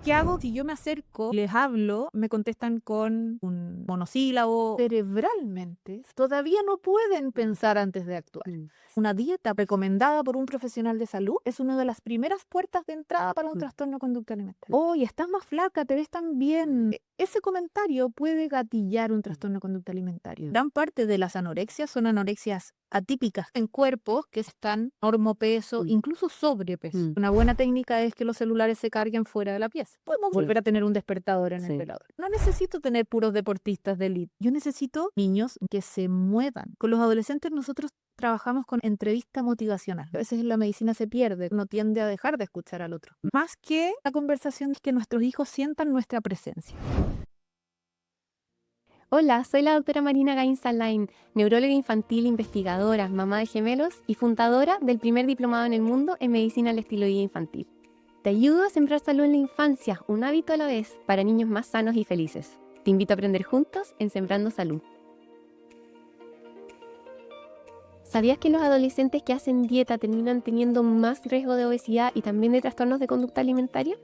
¿Qué hago si yo me acerco, les hablo, me contestan con un monosílabo? Cerebralmente, todavía no pueden pensar antes de actuar. Una dieta recomendada por un profesional de salud es una de las primeras puertas de entrada para un trastorno conducta alimentaria. Oye, estás más flaca, te ves tan bien. Ese comentario puede gatillar un trastorno de conducta alimentaria. Gran parte de las anorexias son anorexias atípicas en cuerpos que están normopeso, incluso sobrepeso. Una buena técnica es que los celulares se carguen fuera de la pieza. Podemos volver a tener un despertador en el velador. No necesito tener puros deportistas de élite. Yo necesito niños que se muevan. Con los adolescentes nosotros trabajamos con entrevista motivacional. A veces en la medicina se pierde, uno tiende a dejar de escuchar al otro. Más que la conversación es que nuestros hijos sientan nuestra presencia. Hola, soy la doctora Marina Gainza Alain, neuróloga infantil, investigadora, mamá de gemelos y fundadora del primer diplomado en el mundo en medicina al estilo de vida infantil. Te ayudo a sembrar salud en la infancia, un hábito a la vez, para niños más sanos y felices. Te invito a aprender juntos en Sembrando Salud. ¿Sabías que los adolescentes que hacen dieta terminan teniendo más riesgo de obesidad y también de trastornos de conducta alimentaria?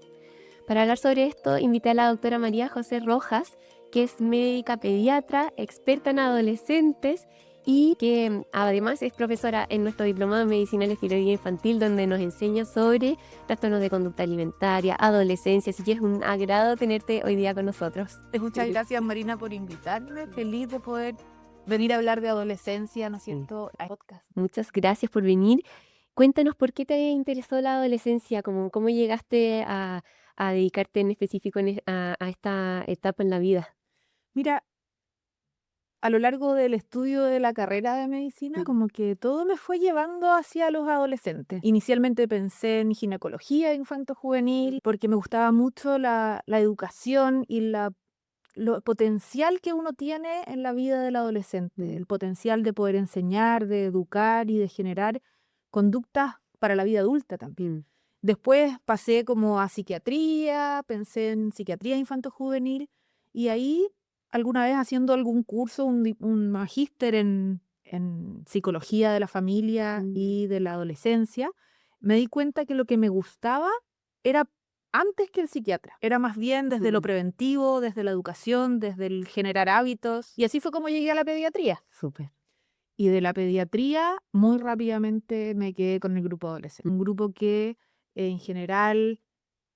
Para hablar sobre esto, invité a la doctora María José Rojas, que es médica pediatra, experta en adolescentes y que además es profesora en nuestro diplomado en medicina al estilo de vida infantil, donde nos enseña sobre trastornos de conducta alimentaria, adolescencia. Así que es un agrado tenerte hoy día con nosotros. Muchas gracias, Marina, por invitarme. Feliz de poder venir a hablar de adolescencia, ¿no es cierto?, a podcast. Muchas gracias por venir. Cuéntanos por qué te interesó la adolescencia, cómo llegaste a dedicarte en específico a esta etapa en la vida. Mira, a lo largo del estudio de la carrera de medicina, como que todo me fue llevando hacia los adolescentes. Inicialmente pensé en ginecología infanto-juvenil porque me gustaba mucho la educación y lo potencial que uno tiene en la vida del adolescente, el potencial de poder enseñar, de educar y de generar conductas para la vida adulta también. Después pasé como a psiquiatría, pensé en psiquiatría infanto-juvenil y ahí alguna vez haciendo algún curso, un magíster en psicología de la familia y de la adolescencia, me di cuenta que lo que me gustaba era antes que el psiquiatra. Era más bien desde lo preventivo, desde la educación, desde el generar hábitos. Y así fue como llegué a la pediatría. Súper. Y de la pediatría, muy rápidamente me quedé con el grupo adolescente. Un grupo que en general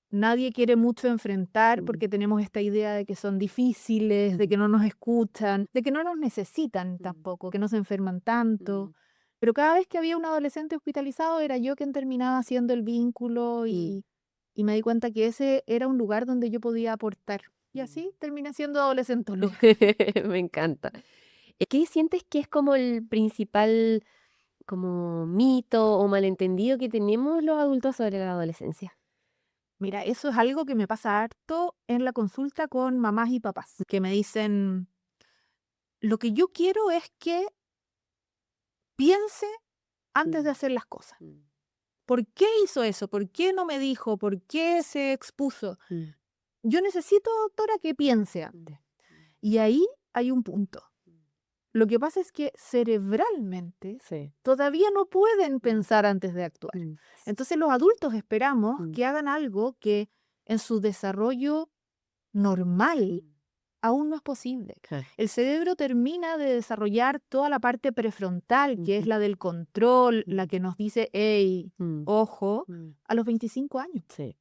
nadie quiere mucho enfrentar porque tenemos esta idea de que son difíciles, de que no nos escuchan, de que no nos necesitan tampoco, que no se enferman tanto. Pero cada vez que había un adolescente hospitalizado era yo quien terminaba haciendo el vínculo y me di cuenta que ese era un lugar donde yo podía aportar. Y así terminé siendo adolescentóloga. Me encanta. ¿Qué sientes que es como el principal como mito o malentendido que tenemos los adultos sobre la adolescencia? Mira, eso es algo que me pasa harto en la consulta con mamás y papás, que me dicen, lo que yo quiero es que piense antes de hacer las cosas. ¿Por qué hizo eso? ¿Por qué no me dijo? ¿Por qué se expuso? Yo necesito, doctora, que piense antes. Y ahí hay un punto. Lo que pasa es que cerebralmente todavía no pueden pensar antes de actuar. Entonces los adultos esperamos que hagan algo que en su desarrollo normal aún no es posible. Claro. El cerebro termina de desarrollar toda la parte prefrontal, que es la del control, la que nos dice, hey, ojo, a los 25 años. Sí.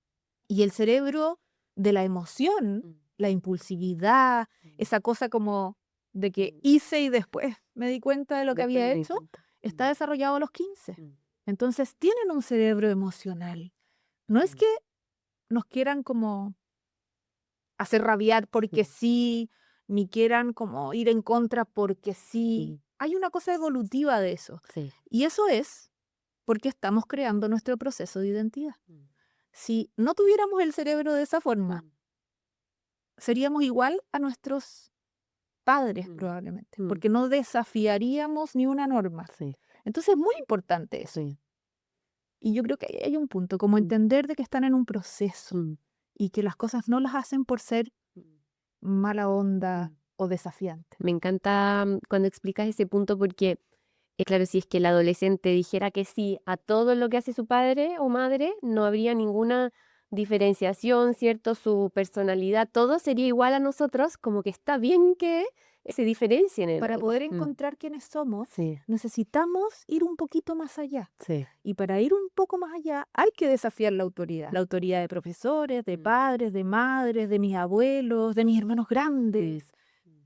Y el cerebro de la emoción, la impulsividad, esa cosa como de que hice y después me di cuenta de lo que había hecho, está desarrollado a los 15. Entonces tienen un cerebro emocional. No es que nos quieran como hacer rabiar porque sí, ni quieran como ir en contra porque sí. Hay una cosa evolutiva de eso. Sí. Y eso es porque estamos creando nuestro proceso de identidad. Si no tuviéramos el cerebro de esa forma, seríamos igual a nuestros padres probablemente, porque no desafiaríamos ni una norma. Sí. Entonces es muy importante eso. Sí. Y yo creo que ahí hay un punto, como entender de que están en un proceso y que las cosas no las hacen por ser mala onda o desafiante. Me encanta cuando explicas ese punto porque, claro, si es que el adolescente dijera que sí a todo lo que hace su padre o madre, no habría ninguna diferenciación, ¿cierto? Su personalidad, todo sería igual a nosotros, como que está bien que se diferencien en Para algo. poder encontrar quiénes somos, Sí, necesitamos ir un poquito más allá. sí. Y para ir un poco más allá, hay que desafiar la autoridad. La autoridad de profesores, de padres, de madres, de mis abuelos, de mis hermanos grandes.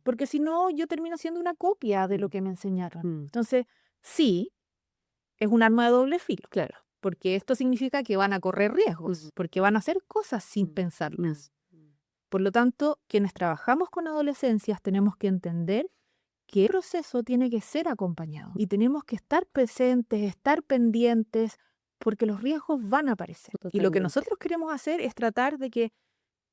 Porque si no, yo termino siendo una copia de lo que me enseñaron. Entonces, sí, es un arma de doble filo. Claro. Porque esto significa que van a correr riesgos, porque van a hacer cosas sin Mm. pensarlas. Por lo tanto, quienes trabajamos con adolescencias tenemos que entender que el proceso tiene que ser acompañado y tenemos que estar presentes, estar pendientes, porque los riesgos van a aparecer. Y lo que Totalmente. nosotros queremos hacer es tratar de que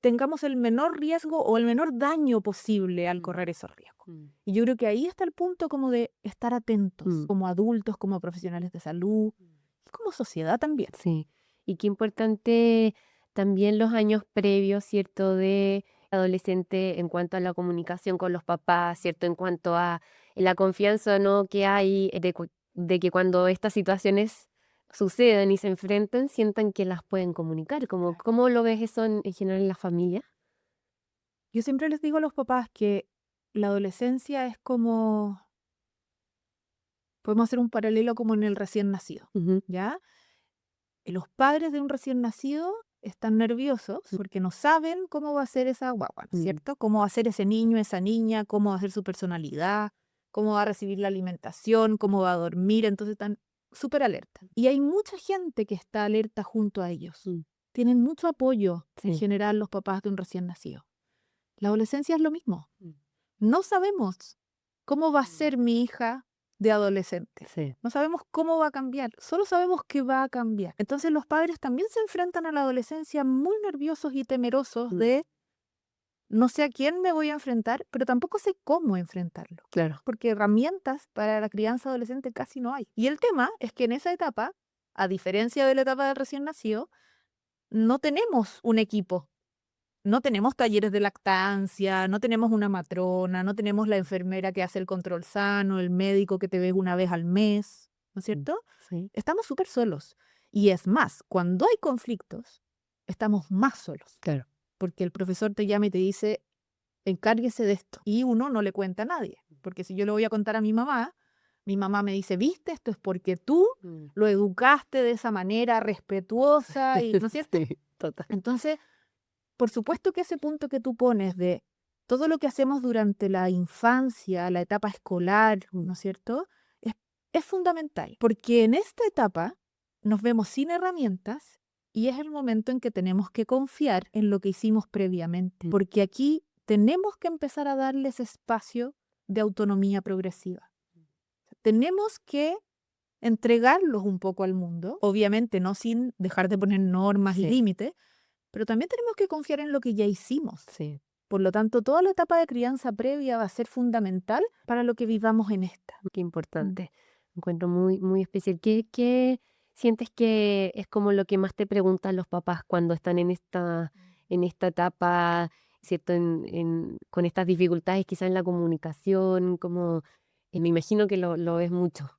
tengamos el menor riesgo o el menor daño posible al correr esos riesgos. Y yo creo que ahí está el punto como de estar atentos, como adultos, como profesionales de salud, y como sociedad también. Sí, y qué importante también los años previos, ¿cierto? De adolescente en cuanto a la comunicación con los papás, ¿cierto? En cuanto a la confianza, ¿no? Que hay de que cuando estas situaciones sucedan y se enfrenten, sientan que las pueden comunicar. Como, ¿cómo lo ves eso en general en la familia? Yo siempre les digo a los papás que la adolescencia es como, podemos hacer un paralelo como en el recién nacido, Ujú. ¿ya? Los padres de un recién nacido están nerviosos porque no saben cómo va a ser esa guagua, ¿no es cierto? Cómo va a ser ese niño, esa niña, cómo va a ser su personalidad, cómo va a recibir la alimentación, cómo va a dormir, entonces están súper alerta. Y hay mucha gente que está alerta junto a ellos. Tienen mucho apoyo en Sí. general los papás de un recién nacido. La adolescencia es lo mismo. No sabemos cómo va a ser mi hija de adolescente. Sí. No sabemos cómo va a cambiar, solo sabemos que va a cambiar. Entonces los padres también se enfrentan a la adolescencia muy nerviosos y temerosos de no sé a quién me voy a enfrentar, pero tampoco sé cómo enfrentarlo, Claro. porque herramientas para la crianza adolescente casi no hay. Y el tema es que en esa etapa, a diferencia de la etapa del recién nacido, no tenemos un equipo. No tenemos talleres de lactancia, no tenemos una matrona, no tenemos la enfermera que hace el control sano, el médico que te ve una vez al mes, ¿no es cierto? Sí. Estamos súper solos. Y es más, cuando hay conflictos, estamos más solos. Claro. Porque el profesor te llama y te dice, encárguese de esto. Y uno no le cuenta a nadie. Porque si yo le voy a contar a mi mamá me dice, viste, esto es porque tú lo educaste de esa manera respetuosa, y, ¿no es cierto? Sí, total. Entonces, por supuesto que ese punto que tú pones de todo lo que hacemos durante la infancia, la etapa escolar, ¿no es cierto? Es fundamental, porque en esta etapa nos vemos sin herramientas y es el momento en que tenemos que confiar en lo que hicimos previamente, porque aquí tenemos que empezar a darles espacio de autonomía progresiva. Tenemos que entregarlos un poco al mundo, obviamente no sin dejar de poner normas y Sí. límites, pero también tenemos que confiar en lo que ya hicimos. Sí. Por lo tanto, toda la etapa de crianza previa va a ser fundamental para lo que vivamos en esta. Qué importante. Encuentro muy, muy especial. ¿Qué sientes que es como lo que más te preguntan los papás cuando están en esta etapa, ¿cierto? Con estas dificultades quizás en la comunicación, como me imagino que lo ves mucho.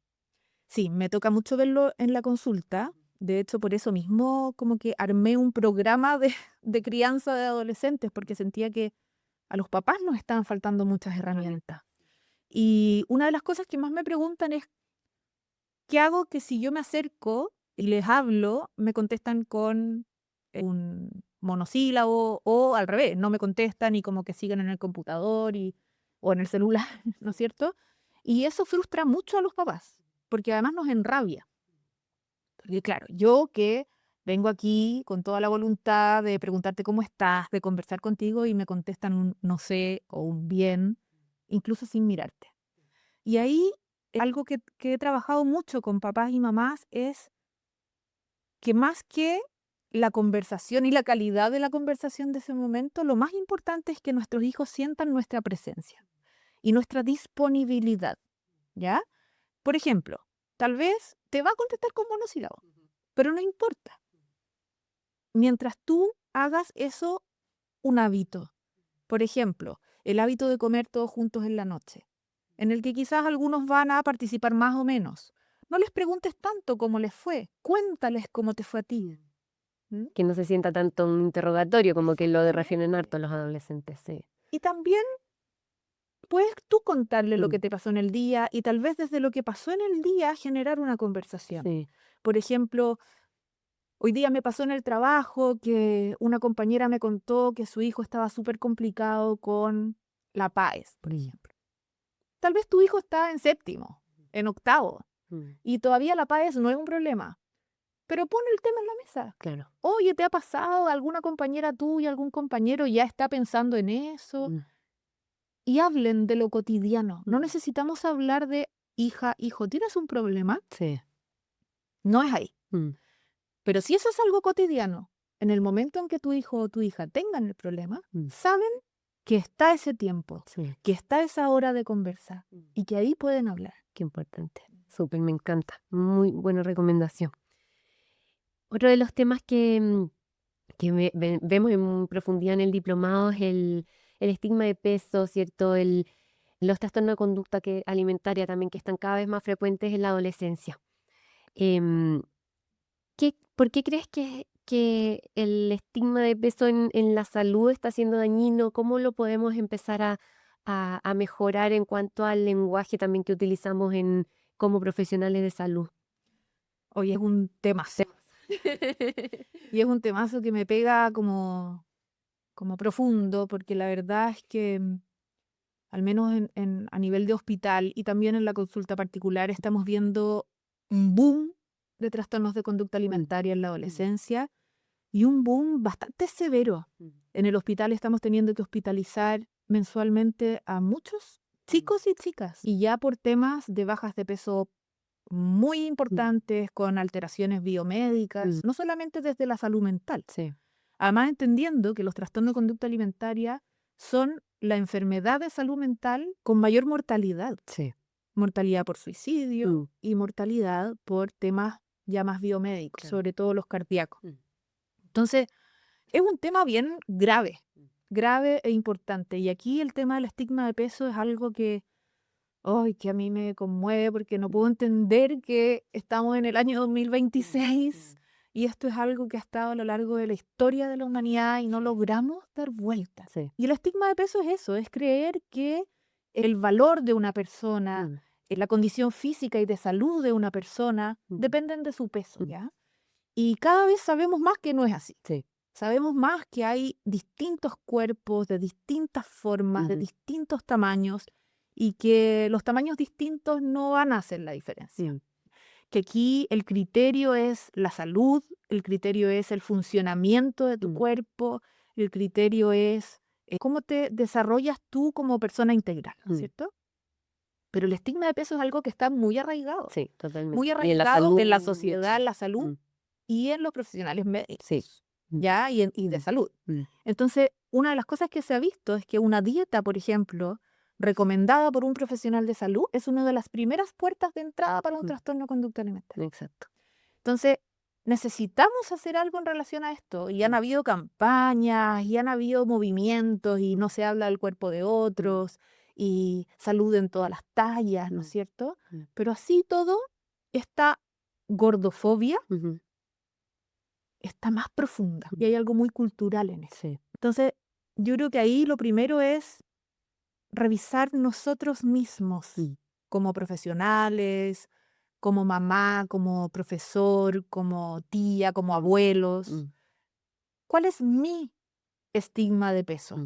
Sí, me toca mucho verlo en la consulta. De hecho, por eso mismo como que armé un programa de crianza de adolescentes, porque sentía que a los papás nos estaban faltando muchas herramientas. Y una de las cosas que más me preguntan es, ¿qué hago que si yo me acerco y les hablo, me contestan con un monosílabo o al revés, no me contestan y como que siguen en el computador o en el celular, ¿no es cierto? Y eso frustra mucho a los papás, porque además nos enrabia. Porque claro, yo que vengo aquí con toda la voluntad de preguntarte cómo estás, de conversar contigo y me contestan un no sé o un bien, incluso sin mirarte. Y ahí algo que he trabajado mucho con papás y mamás es que más que la conversación y la calidad de la conversación de ese momento, lo más importante es que nuestros hijos sientan nuestra presencia y nuestra disponibilidad, ¿ya? Por ejemplo, tal vez te va a contestar con monosílabo, pero no importa. Mientras tú hagas eso un hábito. Por ejemplo, el hábito de comer todos juntos en la noche, en el que quizás algunos van a participar más o menos. No les preguntes tanto cómo les fue, cuéntales cómo te fue a ti. Que no se sienta tanto un interrogatorio, como que lo refieren harto los adolescentes, sí. Y también puedes tú contarle lo Mm. que te pasó en el día y tal vez desde lo que pasó en el día generar una conversación. Sí. Por ejemplo, hoy día me pasó en el trabajo que una compañera me contó que su hijo estaba súper complicado con la PAES, por ejemplo. Tal vez tu hijo está en séptimo, en octavo, y todavía la PAES no es un problema. Pero pon el tema en la mesa. Claro. Oye, ¿te ha pasado? ¿Alguna compañera tuya, algún compañero ya está pensando en eso? Y hablen de lo cotidiano. No necesitamos hablar de hija, hijo, ¿tienes un problema? Sí. No es ahí. Pero si eso es algo cotidiano, en el momento en que tu hijo o tu hija tengan el problema, saben que está ese tiempo, Sí. que está esa hora de conversar y que ahí pueden hablar. Qué importante. Súper, me encanta. Muy buena recomendación. Otro de los temas que vemos en profundidad en el diplomado es el estigma de peso, ¿cierto? Los trastornos de conducta alimentaria también, que están cada vez más frecuentes en la adolescencia. Em, ¿Por qué crees que el estigma de peso en la salud está siendo dañino? ¿Cómo lo podemos empezar a mejorar en cuanto al lenguaje también que utilizamos como profesionales de salud? Oye, es un temazo. Y es un temazo que me pega como profundo, porque la verdad es que al menos a nivel de hospital y también en la consulta particular estamos viendo un boom de trastornos de conducta alimentaria en la adolescencia y un boom bastante severo. En el hospital estamos teniendo que hospitalizar mensualmente a muchos chicos y chicas, y ya por temas de bajas de peso muy importantes, con alteraciones biomédicas, no solamente desde la salud mental. Sí. Además, entendiendo que los trastornos de conducta alimentaria son la enfermedad de salud mental con mayor mortalidad. Sí. Mortalidad por suicidio y mortalidad por temas ya más biomédicos, Claro. sobre todo los cardíacos. Entonces, es un tema bien grave e importante. Y aquí el tema del estigma de peso es algo que a mí me conmueve, porque no puedo entender que estamos en el año 2026 y esto es algo que ha estado a lo largo de la historia de la humanidad y no logramos dar vuelta. Sí. Y el estigma de peso es eso, es creer que el valor de una persona, la condición física y de salud de una persona dependen de su peso, ¿ya? Y cada vez sabemos más que no es así. Sí. Sabemos más que hay distintos cuerpos de distintas formas, de distintos tamaños, y que los tamaños distintos no van a hacer la diferencia. Que aquí el criterio es la salud, el criterio es el funcionamiento de tu cuerpo, el criterio es cómo te desarrollas tú como persona integral, ¿no es cierto? Pero el estigma de peso es algo que está muy arraigado. Sí, totalmente. Muy Y en la arraigado salud. en la sociedad, en la salud Mm. y en los profesionales médicos. Sí. ¿Ya? Y de salud. Entonces, una de las cosas que se ha visto es que una dieta, por ejemplo, recomendada por un profesional de salud, es una de las primeras puertas de entrada para un trastorno de conducta alimentaria. Exacto. Entonces, necesitamos hacer algo en relación a esto. Y han habido campañas, y han habido movimientos, y no se habla del cuerpo de otros, y salud en todas las tallas, ¿no es cierto? Pero así todo, esta gordofobia está más profunda y hay algo muy cultural en eso. Sí. Entonces, yo creo que ahí lo primero es revisar nosotros mismos como profesionales, como mamá, como profesor, como tía, como abuelos. ¿Cuál es mi estigma de peso?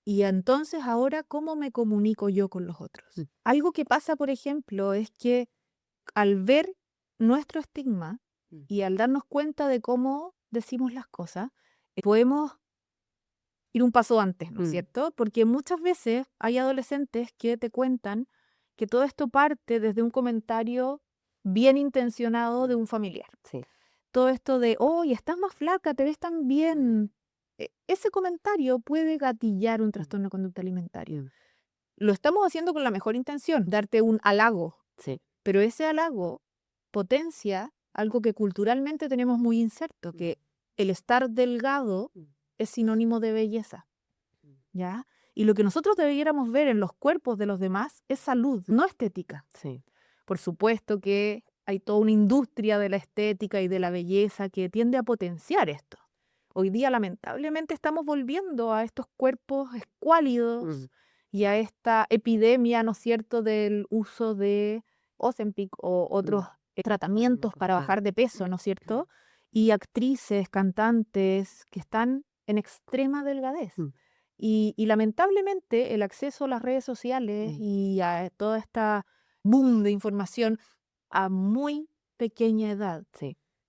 Y entonces ahora, ¿cómo me comunico yo con los otros? Algo que pasa, por ejemplo, es que al ver nuestro estigma y al darnos cuenta de cómo decimos las cosas, podemos ir un paso antes, ¿no es cierto? Porque muchas veces hay adolescentes que te cuentan que todo esto parte desde un comentario bien intencionado de un familiar. Sí. Todo esto de, oye, estás más flaca, te ves tan bien. Ese comentario puede gatillar un trastorno de conducta alimentaria. Lo estamos haciendo con la mejor intención, darte un halago. Sí. Pero ese halago potencia algo que culturalmente tenemos muy inserto, que el estar delgado es sinónimo de belleza, ¿ya? Y lo que nosotros debiéramos ver en los cuerpos de los demás es salud, no estética. Sí. Por supuesto que Hay toda una industria de la estética y de la belleza que tiende a potenciar esto. Hoy día, lamentablemente, estamos volviendo a estos cuerpos escuálidos y a esta epidemia, ¿no es cierto?, del uso de Ozempic o otros tratamientos para bajar de peso, ¿no es cierto? Y actrices, cantantes que están en extrema delgadez. Y lamentablemente el acceso a las redes sociales y a toda esta boom de información a muy pequeña edad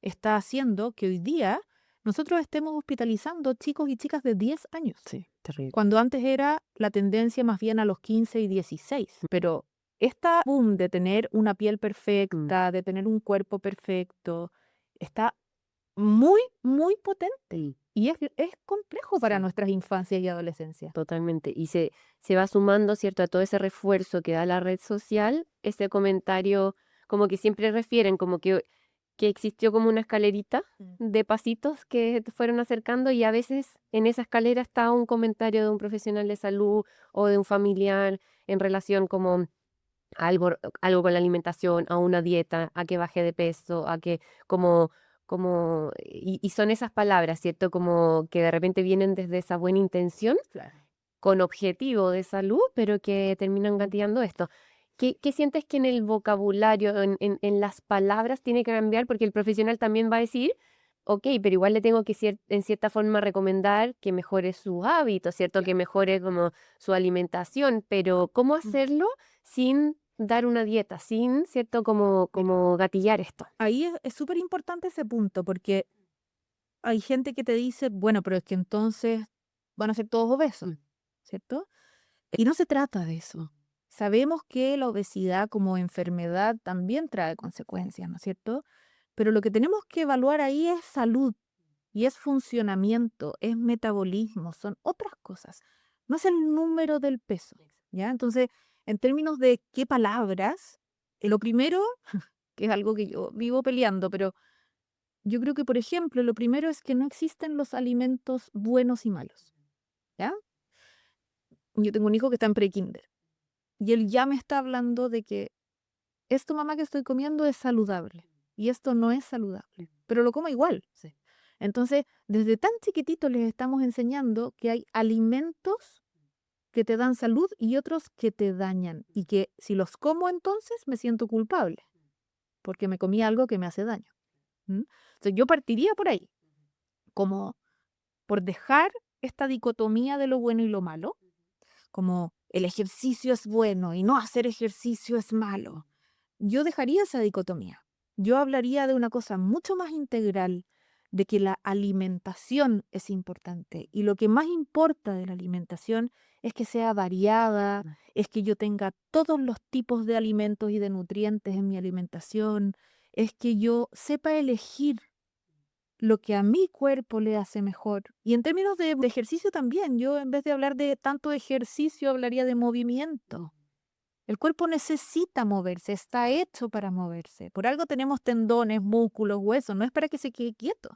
está haciendo que hoy día nosotros estemos hospitalizando chicos y chicas de 10 años, Sí, terrible. cuando antes era la tendencia más bien a los 15 y 16. Pero esta boom de tener una piel perfecta, de tener un cuerpo perfecto, está muy, muy potente. Y es complejo para Sí. nuestras infancias y adolescencias. Totalmente. Y se va sumando, ¿cierto?, a todo ese refuerzo que da la red social, ese comentario, como que siempre refieren, como que existió como una escalerita de pasitos que te fueron acercando y a veces en esa escalera está un comentario de un profesional de salud o de un familiar en relación como algo, algo con la alimentación, a una dieta, a que baje de peso, a que y son esas palabras, ¿cierto? Como que de repente vienen desde esa buena intención Claro. con objetivo de salud, pero que terminan gatillando esto. ¿Qué sientes que en el vocabulario, en las palabras tiene que cambiar? Porque el profesional también va a decir, ok, pero igual le tengo que en cierta forma recomendar que mejore sus hábitos, ¿cierto? Que mejore como su alimentación, pero ¿cómo hacerlo sin dar una dieta, sin, ¿cierto? Como gatillar esto. Ahí es súper importante ese punto, porque hay gente que te dice, bueno, pero es que entonces van a ser todos obesos, ¿cierto? Y no se trata de eso. Sabemos que la obesidad como enfermedad también trae consecuencias, ¿no es cierto? Pero lo que tenemos que evaluar ahí es salud y es funcionamiento, es metabolismo, son otras cosas. No es el número del peso, ¿ya? Entonces, en términos de qué palabras, lo primero, que es algo que yo vivo peleando, pero yo creo que, por ejemplo, lo primero es que no existen los alimentos buenos y malos, ¿ya? Yo tengo un hijo que está en pre-kinder y él ya me está hablando de que esto, mamá, que estoy comiendo es saludable y esto no es saludable, pero lo como igual. Entonces, desde tan chiquitito les estamos enseñando que hay alimentos que te dan salud y otros que te dañan y que si los como entonces me siento culpable porque me comí algo que me hace daño. ¿M? Entonces, yo partiría por ahí, como por dejar esta dicotomía de lo bueno y lo malo, como el ejercicio es bueno y no hacer ejercicio es malo. Yo dejaría esa dicotomía. Yo hablaría de una cosa mucho más integral, de que la alimentación es importante. Y lo que más importa de la alimentación es que sea variada, es que yo tenga todos los tipos de alimentos y de nutrientes en mi alimentación, es que yo sepa elegir lo que a mi cuerpo le hace mejor. Y en términos de ejercicio también, yo en vez de hablar de tanto ejercicio, hablaría de movimiento. El cuerpo necesita moverse, está hecho para moverse. Por algo tenemos tendones, músculos, huesos, no es para que se quede quieto.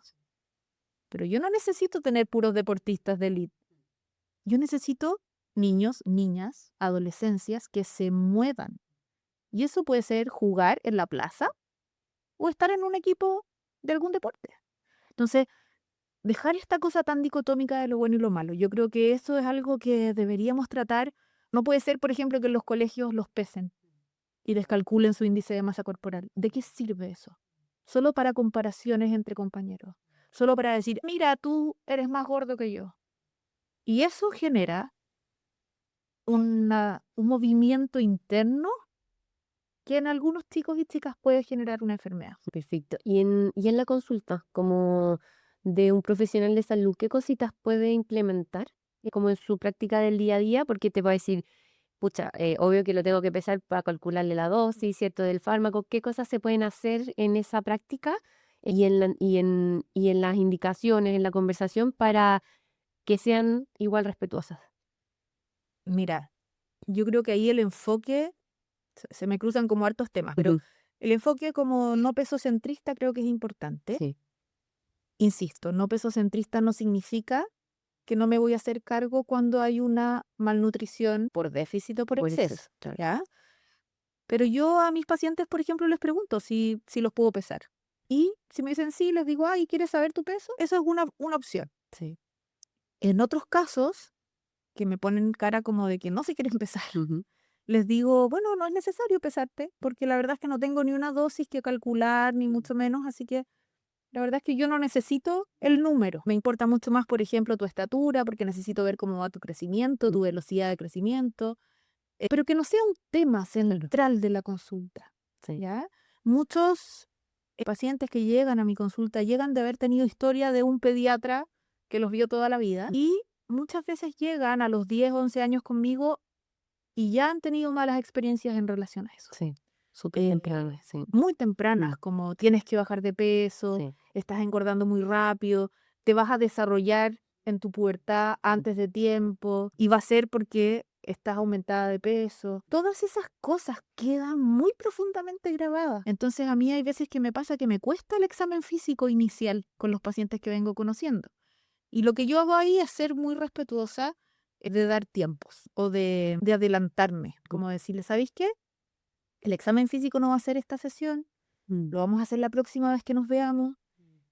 Pero yo no necesito tener puros deportistas de élite. Yo necesito niños, niñas, adolescencias que se muevan. Y eso puede ser jugar en la plaza o estar en un equipo de algún deporte. Entonces, dejar esta cosa tan dicotómica de lo bueno y lo malo. Yo creo que eso es algo que deberíamos tratar. No puede ser, por ejemplo, que en los colegios los pesen y descalculen su índice de masa corporal. ¿De qué sirve eso? Solo para comparaciones entre compañeros. Solo para decir, mira, tú eres más gordo que yo. Y eso genera un movimiento interno que en algunos chicos y chicas puede generar una enfermedad. Perfecto. Y en la consulta, como de un profesional de salud, ¿qué cositas puede implementar como en su práctica del día a día? Porque te va a decir, pucha, obvio que lo tengo que pesar para calcularle la dosis, ¿cierto? Del fármaco. ¿Qué cosas se pueden hacer en esa práctica y en las indicaciones, en la conversación para que sean igual respetuosas? Mira, yo creo que ahí el enfoque, se me cruzan como hartos temas, pero Ujú. el enfoque como no pesocentrista creo que es importante. Sí. Insisto, no pesocentrista no significa que no me voy a hacer cargo cuando hay una malnutrición por déficit o por Por exceso, exceso, claro. ¿ya? Pero yo a mis pacientes, por ejemplo, les pregunto si los puedo pesar. Y si me dicen sí, les digo, ay, ¿quieres saber tu peso? Eso es una opción. Sí. En otros casos, que me ponen cara como de que no se quieren pesar, Ujú. les digo, bueno, no es necesario pesarte, porque la verdad es que no tengo ni una dosis que calcular, ni mucho menos, así que la verdad es que yo no necesito el número. Me importa mucho más, por ejemplo, tu estatura, porque necesito ver cómo va tu crecimiento, tu velocidad de crecimiento, pero que no sea un tema central de la consulta, Sí. ¿ya? Muchos pacientes que llegan a mi consulta llegan de haber tenido historia de un pediatra que los vio toda la vida y muchas veces llegan a los 10, 11 años conmigo y ya han tenido malas experiencias en relación a eso. Sí. Súper temprano, sí. Muy tempranas, como tienes que bajar de peso, Sí. estás engordando muy rápido, te vas a desarrollar en tu pubertad antes de tiempo y va a ser porque estás aumentada de peso. Todas esas cosas quedan muy profundamente grabadas. Entonces a mí hay veces que me pasa que me cuesta el examen físico inicial con los pacientes que vengo conociendo. Y lo que yo hago ahí es ser muy respetuosa de dar tiempos o de adelantarme, como decirle, ¿sabéis qué? El examen físico no va a ser esta sesión, lo vamos a hacer la próxima vez que nos veamos.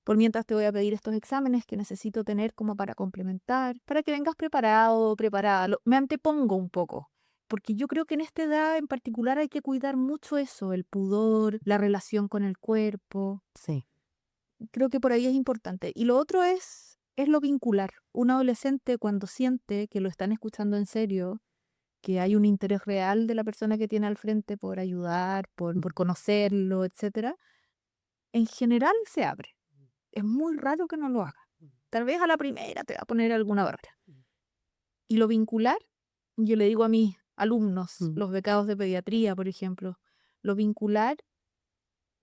Por mientras te voy a pedir estos exámenes que necesito tener como para complementar, para que vengas preparado, preparada. Me antepongo un poco, porque yo creo que en esta edad en particular hay que cuidar mucho eso, el pudor, la relación con el cuerpo. Sí. Creo que por ahí es importante. Y lo otro es lo vincular. Un adolescente cuando siente que lo están escuchando en serio, que hay un interés real de la persona que tiene al frente por ayudar, por conocerlo, etcétera, en general se abre. Es muy raro que no lo haga. Tal vez a la primera te va a poner alguna barrera. Y lo vincular, yo le digo a mis alumnos, los becados de pediatría, por ejemplo, lo vincular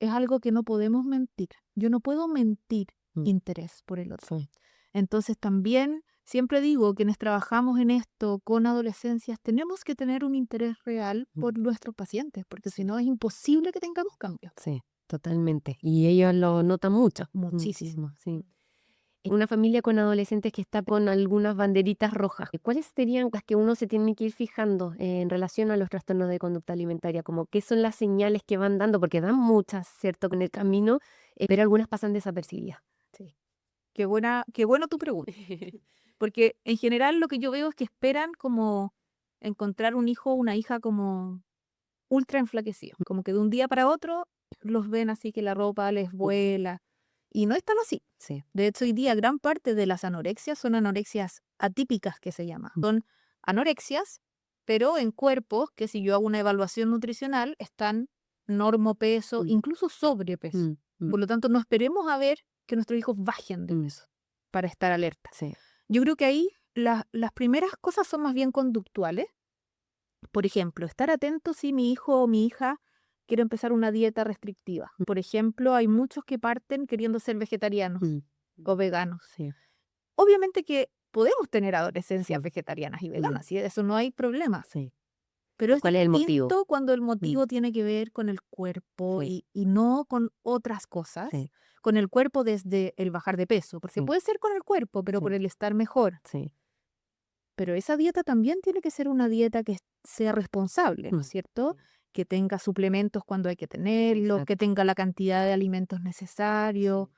es algo que no podemos mentir. Yo no puedo mentir interés por el otro. Sí. Entonces también siempre digo, quienes trabajamos en esto con adolescencias, tenemos que tener un interés real por nuestros pacientes, porque si no es imposible que tengamos cambios. Sí, totalmente. Y ellos lo notan mucho. Muchísimo. Sí. En una familia con adolescentes que está con algunas banderitas rojas, ¿cuáles serían las que uno se tiene que ir fijando en relación a los trastornos de conducta alimentaria? Como qué son las señales que van dando, porque dan muchas, ¿cierto? En el camino, pero algunas pasan desapercibidas. Sí. Qué bueno tu pregunta. Porque en general lo que yo veo es que esperan como encontrar un hijo o una hija como ultra enflaquecido. Como que de un día para otro los ven así que la ropa les vuela. Y no es tan así. Sí. De hecho, hoy día gran parte de las anorexias son anorexias atípicas que se llaman. Son anorexias, pero en cuerpos que si yo hago una evaluación nutricional están normopeso, incluso sobrepeso. Por lo tanto, no esperemos a ver que nuestros hijos bajen de peso para estar alerta. Sí. Yo creo que ahí las primeras cosas son más bien conductuales. Por ejemplo, estar atento si mi hijo o mi hija quiere empezar una dieta restrictiva. Por ejemplo, hay muchos que parten queriendo ser vegetarianos o veganos. Sí. Obviamente que podemos tener adolescencias vegetarianas y veganas, y de eso no hay problema. Sí. Pero es ¿Cuál es el motivo? distinto cuando el motivo tiene que ver con el cuerpo Sí. y no con otras cosas. Sí. Con el cuerpo desde el bajar de peso, porque Sí. puede ser con el cuerpo, pero Sí. por el estar mejor. Sí. Pero esa dieta también tiene que ser una dieta que sea responsable, ¿no es cierto? Que tenga suplementos cuando hay que tenerlos, que Exacto. tenga la cantidad de alimentos necesarios,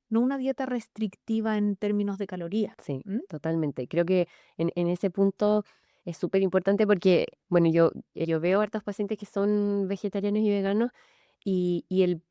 no una dieta restrictiva en términos de calorías. Sí, ¿Mm? totalmente. Creo que en ese punto es súper importante porque, bueno, yo veo hartos pacientes que son vegetarianos y veganos y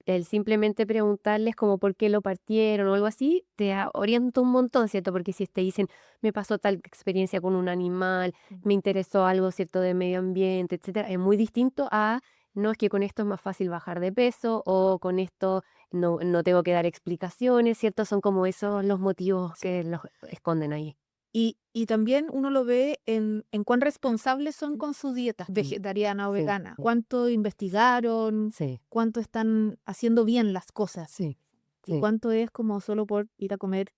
el simplemente preguntarles como por qué lo partieron o algo así, orienta un montón, ¿cierto? Porque si te dicen, me pasó tal experiencia con un animal, me interesó algo, ¿cierto? De medio ambiente, etcétera, es muy distinto a, no, es que con esto es más fácil bajar de peso o con esto no tengo que dar explicaciones, ¿cierto? Son como esos los motivos que los esconden ahí. Y también uno lo ve en cuán responsables son con su dieta vegetariana o Sí. vegana. Cuánto investigaron, Sí, cuánto están haciendo bien las cosas. sí, Y sí. cuánto es como solo por ir a comer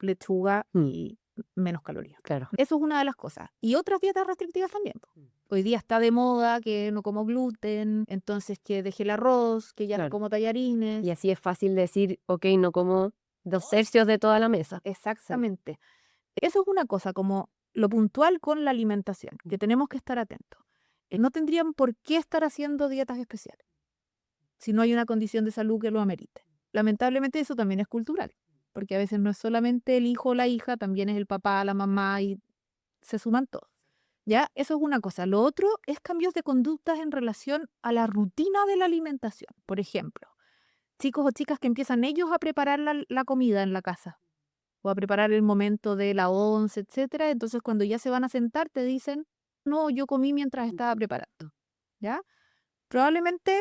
lechuga Mm. y menos calorías. Claro. Eso es una de las cosas. Y otras dietas restrictivas también, po. Hoy día está de moda que no como gluten, entonces que deje el arroz, que ya no Claro. como tallarines. Y así es fácil decir, ok, no como 2/3 de toda la mesa. Exactamente. Eso es una cosa, como lo puntual con la alimentación, que tenemos que estar atentos. no tendrían por qué estar haciendo dietas especiales si no hay una condición de salud que lo amerite. Lamentablemente eso también es cultural, porque a veces no es solamente el hijo o la hija, también es el papá, la mamá y se suman todos. ¿Ya? Eso es una cosa. Lo otro es cambios de conductas en relación a la rutina de la alimentación. Por ejemplo, chicos o chicas que empiezan ellos a preparar la comida en la casa o a preparar el momento de la once, etcétera. Entonces, cuando ya se van a sentar, te dicen, no, yo comí mientras estaba preparando. ¿Ya? Probablemente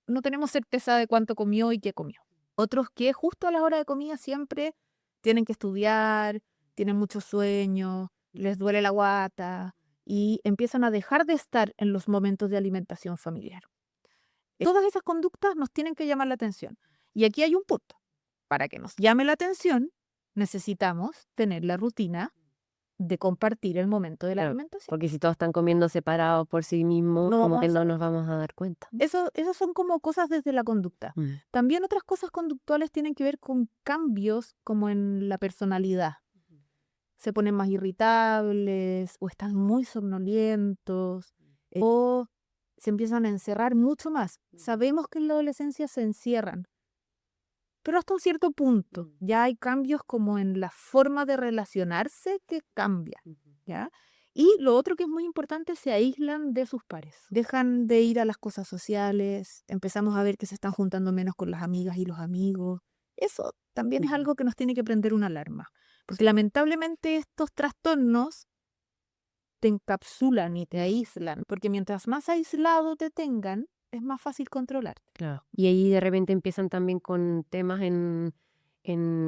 no tenemos certeza de cuánto comió y qué comió. Otros que justo a la hora de comida siempre tienen que estudiar, tienen mucho sueño, les duele la guata y empiezan a dejar de estar en los momentos de alimentación familiar. Todas esas conductas nos tienen que llamar la atención. Y aquí hay un punto. Para que nos llame la atención, necesitamos tener la rutina de compartir el momento de la Claro, alimentación. porque si todos están comiendo separados por sí mismos, No como que vamos a no nos vamos a dar cuenta. Esas son como cosas desde la conducta. También otras cosas conductuales tienen que ver con cambios como en la personalidad. Se ponen más irritables o están muy somnolientos o se empiezan a encerrar mucho más. Sabemos que en la adolescencia se encierran, pero hasta un cierto punto ya hay cambios como en la forma de relacionarse que cambia, ¿ya? Y lo otro que es muy importante, se aíslan de sus pares. Dejan de ir a las cosas sociales, empezamos a ver que se están juntando menos con las amigas y los amigos. Eso también es algo que nos tiene que prender una alarma, porque lamentablemente estos trastornos te encapsulan y te aíslan, porque mientras más aislado te tengan, es más fácil controlarte. Claro. Y ahí de repente empiezan también con temas en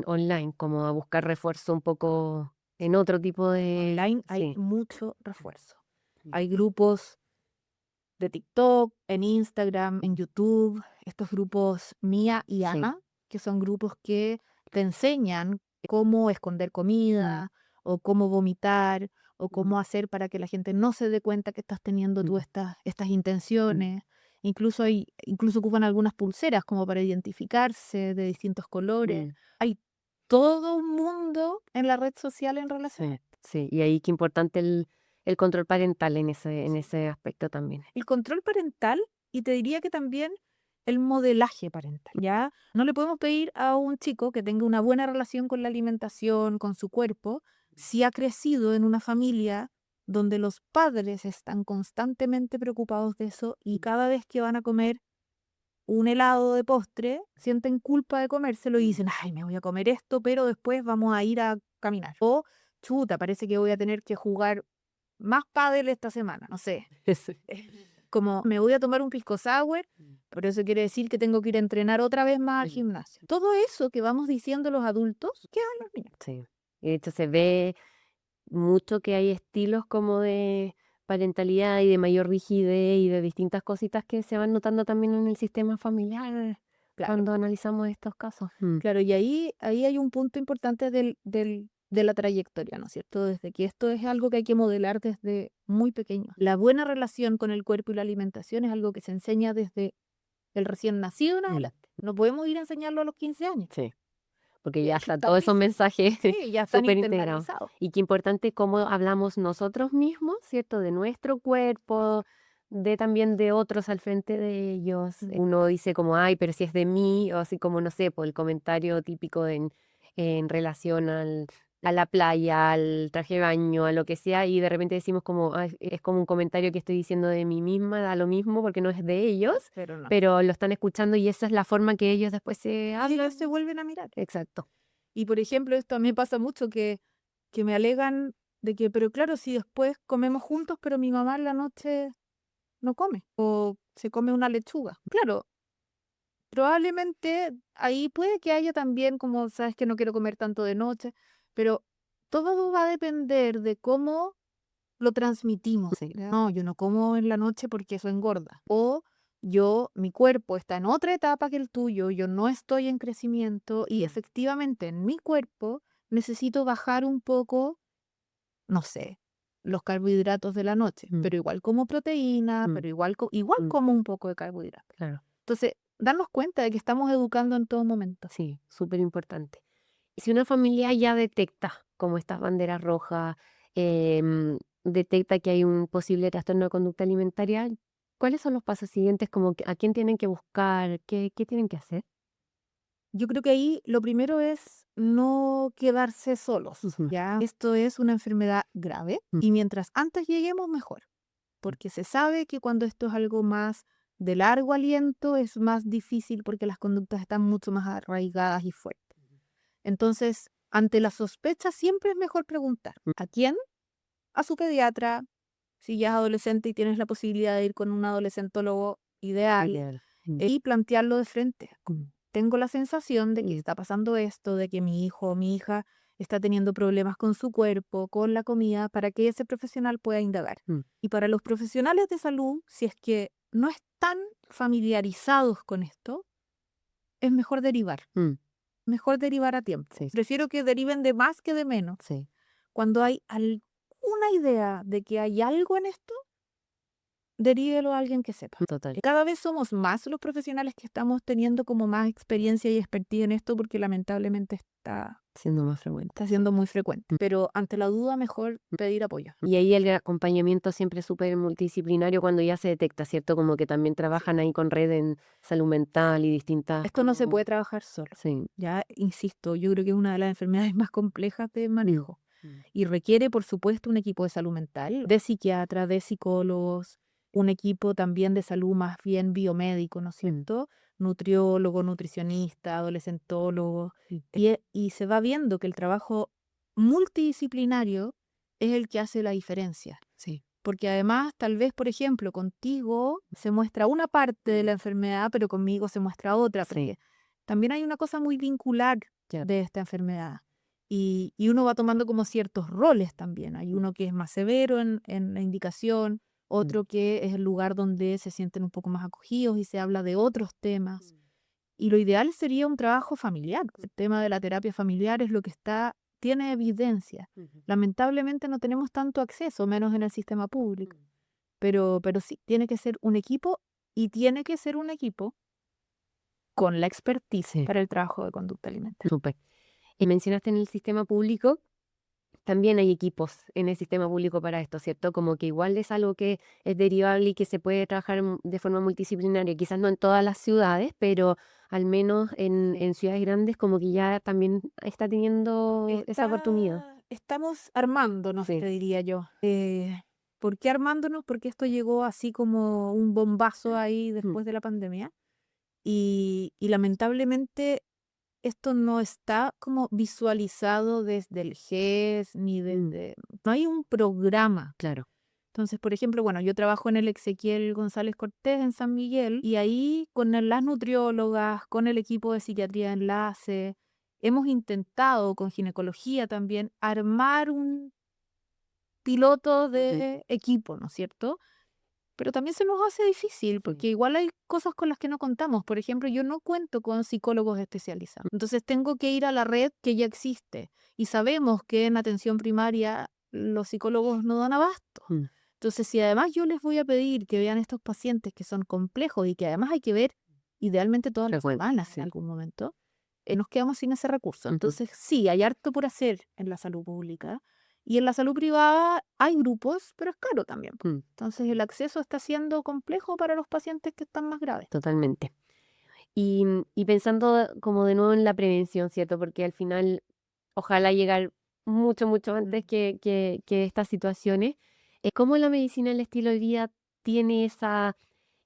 online, como a buscar refuerzo un poco en otro tipo de... Online hay Sí, mucho refuerzo. Hay grupos de TikTok, en Instagram, en YouTube, estos grupos Mía y sí. Ana, que son grupos que te enseñan cómo esconder comida o cómo vomitar o cómo hacer para que la gente no se dé cuenta que estás teniendo tú estas intenciones. Incluso ocupan algunas pulseras como para identificarse de distintos colores. Hay todo un mundo en la red social en relación. Sí, sí. Y ahí qué importante el control parental en ese aspecto también. El control parental y te diría que también el modelaje parental, ¿ya? No le podemos pedir a un chico que tenga una buena relación con la alimentación, con su cuerpo, si ha crecido en una familia donde los padres están constantemente preocupados de eso y cada vez que van a comer un helado de postre, sienten culpa de comérselo y dicen, ay, me voy a comer esto, pero después vamos a ir a caminar. O, chuta, parece que voy a tener que jugar más pádel esta semana, no sé. Como me voy a tomar un pisco sour, pero eso quiere decir que tengo que ir a entrenar otra vez más al gimnasio. Todo eso que vamos diciendo los adultos, ¿qué hagan los niños? Sí. Y de hecho se ve mucho que hay estilos como de parentalidad y de mayor rigidez y de distintas cositas que se van notando también en el sistema familiar Claro, cuando analizamos estos casos. claro, y ahí hay un punto importante de la trayectoria, ¿no es cierto? Desde que esto es algo que hay que modelar desde muy pequeño. La buena relación con el cuerpo y la alimentación es algo que se enseña desde el recién nacido en adelante. No podemos ir a enseñarlo a los 15 años. Sí, porque ya Que están está todos esos listo. mensajes Sí, ya están súper integrados. internalizados. Y qué importante cómo hablamos nosotros mismos, ¿cierto? De nuestro cuerpo, de también de otros al frente de ellos. Uno dice como, ay, pero si es de mí, o así como, no sé, por el comentario típico en relación a la playa, al traje de baño, a lo que sea, y de repente decimos como, "Ay, es como un comentario que estoy diciendo de mí misma, da lo mismo porque no es de ellos, Pero no. pero lo están escuchando y esa es la forma que ellos después se Y hablan". ellos se vuelven a mirar. Exacto. Y por ejemplo, esto a mí me pasa mucho que me alegan de que, pero claro, si después comemos juntos, pero mi mamá en la noche no come o se come una lechuga. Claro, probablemente ahí puede que haya también como, sabes que no quiero comer tanto de noche, pero todo va a depender de cómo lo transmitimos. Sí. No, yo no como en la noche porque eso engorda. O mi cuerpo está en otra etapa que el tuyo, yo no estoy en crecimiento y efectivamente en mi cuerpo necesito bajar un poco, no sé, los carbohidratos de la noche, pero igual como proteína, pero igual como un poco de carbohidratos. Claro, Entonces, darnos cuenta de que estamos educando en todo momento. sí, súper importante. Y si una familia ya detecta como estas banderas rojas, detecta que hay un posible trastorno de conducta alimentaria, ¿cuáles son los pasos siguientes? Como a quién tienen que buscar, qué tienen que hacer. Yo creo que ahí lo primero es no quedarse solos, Ujú. ¿ya? Esto es una enfermedad grave Mm. y mientras antes lleguemos, mejor, porque se sabe que cuando esto es algo más de largo aliento es más difícil porque las conductas están mucho más arraigadas y fuertes. Entonces, ante la sospecha siempre es mejor preguntar. ¿A quién? A su pediatra. Si ya es adolescente y tienes la posibilidad de ir con un adolescentólogo, ideal, Ideal. y plantearlo de frente. Mm. Tengo la sensación de que está pasando esto, de que mi hijo o mi hija está teniendo problemas con su cuerpo, con la comida, para que ese profesional pueda indagar. Mm. Y para los profesionales de salud, si es que no están familiarizados con esto, es mejor derivar. Mm. Mejor derivar a tiempo. Sí, Prefiero que deriven de más que de menos. sí, Cuando hay alguna idea de que hay algo en esto, derívelo a alguien que sepa. total. Cada vez somos más los profesionales que estamos teniendo como más experiencia y expertise en esto porque lamentablemente Siendo más frecuente. está siendo muy frecuente. Pero ante la duda, mejor pedir apoyo. Y ahí el acompañamiento siempre es súper multidisciplinario cuando ya se detecta, ¿cierto? Como que también trabajan ahí con red en salud mental y distintas. Esto no se como- puede trabajar solo. Sí. Ya, insisto, yo creo que es una de las enfermedades más complejas de manejo. Mm. Y requiere, por supuesto, un equipo de salud mental, de psiquiatras, de psicólogos, un equipo también de salud más bien biomédico, ¿no es cierto? Nutriólogo, nutricionista, adolescentólogo. Sí. Y se va viendo que el trabajo multidisciplinario es el que hace la diferencia. Sí. Porque además, tal vez, por ejemplo, contigo se muestra una parte de la enfermedad, pero conmigo se muestra otra, Sí. porque también hay una cosa muy vincular Ya. de esta enfermedad. Y uno va tomando como ciertos roles también. Hay uno que es más severo en la indicación, otro que es el lugar donde se sienten un poco más acogidos y se habla de otros temas. Y lo ideal sería un trabajo familiar. El tema de la terapia familiar es lo que tiene evidencia. Ujú. Lamentablemente no tenemos tanto acceso, menos en el sistema público. Pero sí, tiene que ser un equipo y tiene que ser un equipo con la expertise Sí. para el trabajo de conducta alimentaria. Súper. Y mencionaste en el sistema público, también hay equipos en el sistema público para esto, ¿cierto? Como que igual es algo que es derivable y que se puede trabajar de forma multidisciplinaria, quizás no en todas las ciudades, pero al menos en ciudades grandes como que ya también está teniendo esa oportunidad. Estamos armándonos, Sí. te diría yo. ¿Por qué armándonos? Porque esto llegó así como un bombazo ahí después de la pandemia. Y lamentablemente esto no está como visualizado desde el GES ni desde... No hay un programa. Claro. Entonces, por ejemplo, bueno, yo trabajo en el Ezequiel González Cortés en San Miguel y ahí con las nutriólogas, con el equipo de psiquiatría de enlace, hemos intentado con ginecología también armar un piloto de equipo, ¿no es cierto? Pero también se nos hace difícil porque igual hay cosas con las que no contamos. Por ejemplo, yo no cuento con psicólogos especializados. Entonces tengo que ir a la red que ya existe. Y sabemos que en atención primaria los psicólogos no dan abasto. Entonces, si además yo les voy a pedir que vean estos pacientes que son complejos y que además hay que ver idealmente todas las Frecuente, semanas sí. en algún momento, nos quedamos sin ese recurso. Ujú. Entonces, sí, hay harto por hacer en la salud pública. Y en la salud privada hay grupos, pero es caro también. Entonces el acceso está siendo complejo para los pacientes que están más graves. Totalmente. Y pensando como de nuevo en la prevención, ¿cierto? Porque al final, ojalá llegar mucho, mucho antes que estas situaciones. ¿Cómo la medicina del estilo de vida tiene esa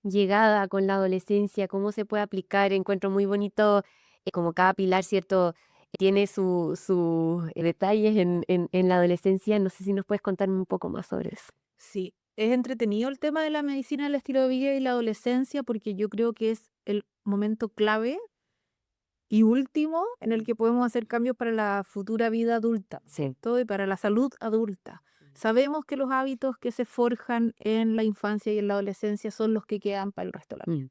llegada con la adolescencia? ¿Cómo se puede aplicar? Encuentro muy bonito como cada pilar, ¿cierto? Tiene sus detalles en la adolescencia. No sé si nos puedes contar un poco más sobre eso. Sí, es entretenido el tema de la medicina del estilo de vida y la adolescencia porque yo creo que es el momento clave y último en el que podemos hacer cambios para la futura vida adulta, Sí. ¿cierto? Y para la salud adulta. Sabemos que los hábitos que se forjan en la infancia y en la adolescencia son los que quedan para el resto de la vida.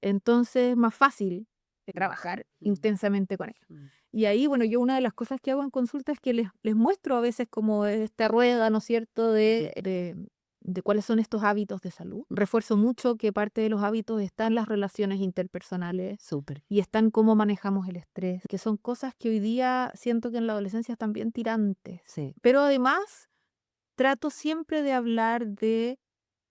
Entonces, más fácil de trabajar intensamente con ellos. Y ahí, bueno, yo una de las cosas que hago en consulta es que les muestro a veces como esta rueda, ¿no es cierto?, de cuáles son estos hábitos de salud. Refuerzo mucho que parte de los hábitos están las relaciones interpersonales Súper. y están cómo manejamos el estrés, que son cosas que hoy día siento que en la adolescencia están bien tirantes. Sí. Pero además trato siempre de hablar de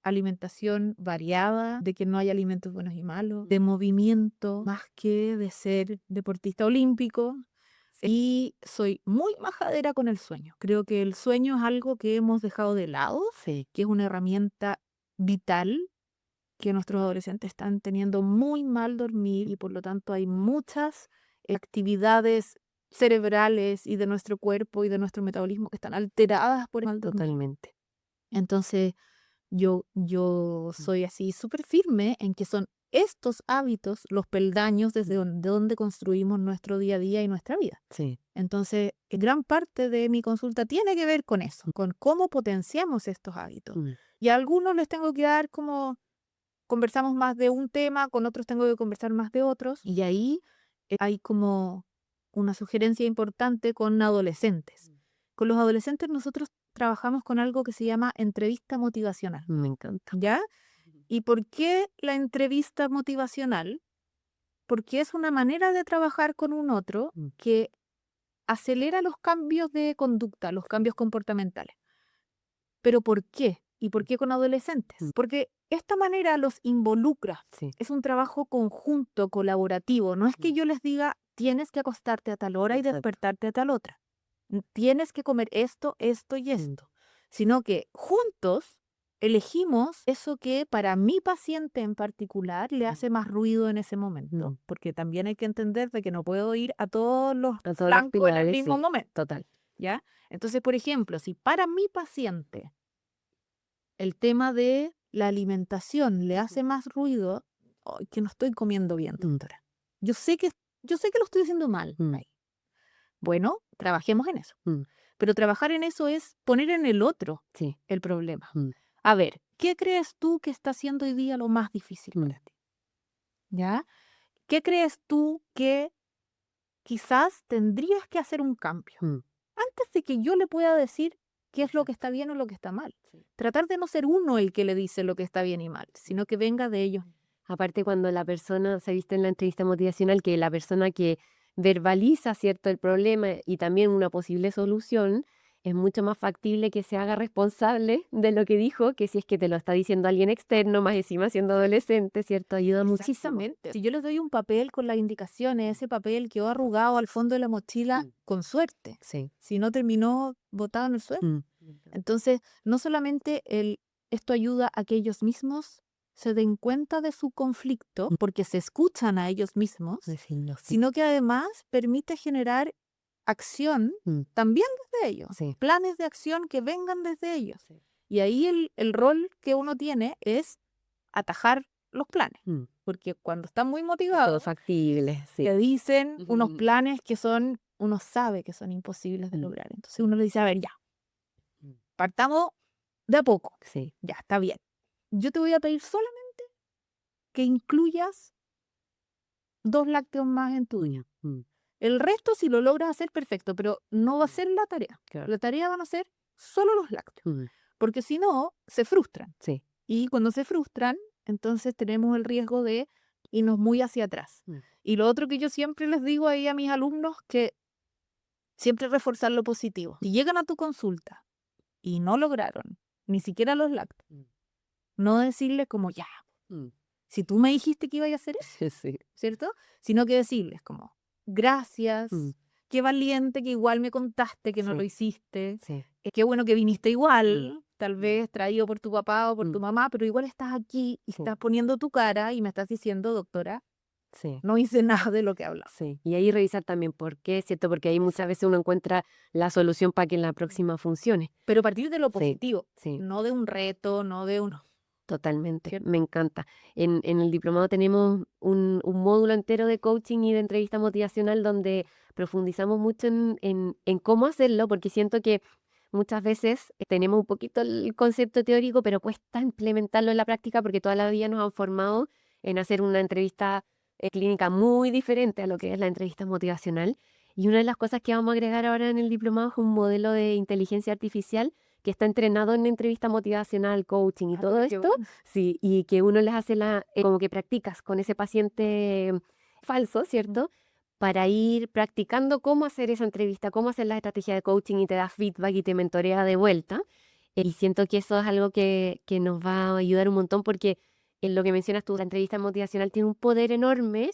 alimentación variada, de que no hay alimentos buenos y malos, de movimiento, más que de ser deportista olímpico. Y soy muy majadera con el sueño. Creo que el sueño es algo que hemos dejado de lado, Sí. que es una herramienta vital, que nuestros adolescentes están teniendo muy mal dormir y por lo tanto hay muchas actividades cerebrales y de nuestro cuerpo y de nuestro metabolismo que están alteradas por el mal dormir. Totalmente. Entonces, yo soy así súper firme en que son estos hábitos los peldaños desde donde construimos nuestro día a día y nuestra vida. Sí. Entonces, gran parte de mi consulta tiene que ver con eso, con cómo potenciamos estos hábitos. Y a algunos les tengo que dar como, conversamos más de un tema, con otros tengo que conversar más de otros. Y ahí hay como una sugerencia importante con adolescentes. Con los adolescentes nosotros trabajamos con algo que se llama entrevista motivacional. Me encanta. ¿Ya? ¿Y por qué la entrevista motivacional? Porque es una manera de trabajar con un otro que acelera los cambios de conducta, los cambios comportamentales. ¿Pero por qué? ¿Y por qué con adolescentes? Porque esta manera los involucra. Sí. Es un trabajo conjunto, colaborativo. No es que yo les diga, tienes que acostarte a tal hora y Exacto. despertarte a tal otra. Tienes que comer esto, esto y esto. Sino que juntos elegimos eso que para mi paciente en particular le hace más ruido en ese momento. Porque también hay que entender de que no puedo ir a todos los A todas las flancos en el actividades, mismo sí. momento. Total. ¿Ya? Entonces, por ejemplo, si para mi paciente el tema de la alimentación le hace más ruido, "Ay, que no estoy comiendo bien, doctora. Yo sé que lo estoy haciendo mal. ahí". Bueno, trabajemos en eso. Pero trabajar en eso es poner en el otro Sí. el problema. A ver, ¿qué crees tú que está haciendo hoy día lo más difícil para ti? ¿Ya? ¿Qué crees tú que quizás tendrías que hacer un cambio? Antes de que yo le pueda decir qué es lo que está bien o lo que está mal. Tratar de no ser uno el que le dice lo que está bien y mal, sino que venga de ellos. Aparte, cuando la persona, se viste en la entrevista motivacional, que la persona que verbaliza, ¿cierto?, el problema y también una posible solución, es mucho más factible que se haga responsable de lo que dijo, que si es que te lo está diciendo alguien externo, más encima siendo adolescente, ¿cierto? Ayuda muchísimo. Exactamente. Si yo les doy un papel con las indicaciones, ese papel quedó arrugado al fondo de la mochila, con suerte. Sí. Si no, terminó botado en el suelo. Entonces, no solamente esto ayuda a que ellos mismos se den cuenta de su conflicto, porque se escuchan a ellos mismos, Decirlo, sí. sino que además permite generar acción también desde ellos, Sí. planes de acción que vengan desde ellos. Y ahí el rol que uno tiene es atajar los planes, porque cuando están muy motivados, Todos factibles, sí. te dicen unos planes que uno sabe que son imposibles de lograr. Entonces uno le dice, a ver, ya, partamos de a poco. Sí. Ya, está bien. Yo te voy a pedir solamente que incluyas 2 lácteos más en tu día. El resto, si lo logras hacer, perfecto, pero no va a ser la tarea. Claro. La tarea van a ser solo los lácteos, porque si no, se frustran. Sí. Y cuando se frustran, entonces tenemos el riesgo de irnos muy hacia atrás. Y lo otro que yo siempre les digo ahí a mis alumnos, que siempre reforzar lo positivo. Si llegan a tu consulta y no lograron ni siquiera los lácteos, no decirles como, ya, si tú me dijiste que iba a hacer eso, Sí. ¿cierto? Sino que decirles como, gracias, qué valiente que igual me contaste que no lo hiciste, Sí. qué bueno que viniste igual, tal vez traído por tu papá o por tu mamá, pero igual estás aquí y estás poniendo tu cara y me estás diciendo, doctora, Sí. no hice nada de lo que hablaba. Sí. Y ahí revisar también por qué, ¿cierto? Porque ahí muchas veces uno encuentra la solución para que en la próxima funcione. Pero partir de lo Sí, positivo, sí. no de un reto, no de uno. Totalmente, ¿Cierto? me encanta. En el diplomado tenemos un módulo entero de coaching y de entrevista motivacional donde profundizamos mucho en cómo hacerlo, porque siento que muchas veces tenemos un poquito el concepto teórico, pero cuesta implementarlo en la práctica porque toda la vida nos han formado en hacer una entrevista clínica muy diferente a lo que es la entrevista motivacional. Y una de las cosas que vamos a agregar ahora en el diplomado es un modelo de inteligencia artificial que está entrenado en entrevista motivacional, coaching y todo qué esto, bueno. sí, y que uno les hace como que practicas con ese paciente falso, ¿cierto? Para ir practicando cómo hacer esa entrevista, cómo hacer la estrategia de coaching y te da feedback y te mentorea de vuelta. Y siento que eso es algo que nos va a ayudar un montón porque en lo que mencionas tú, la entrevista motivacional tiene un poder enorme,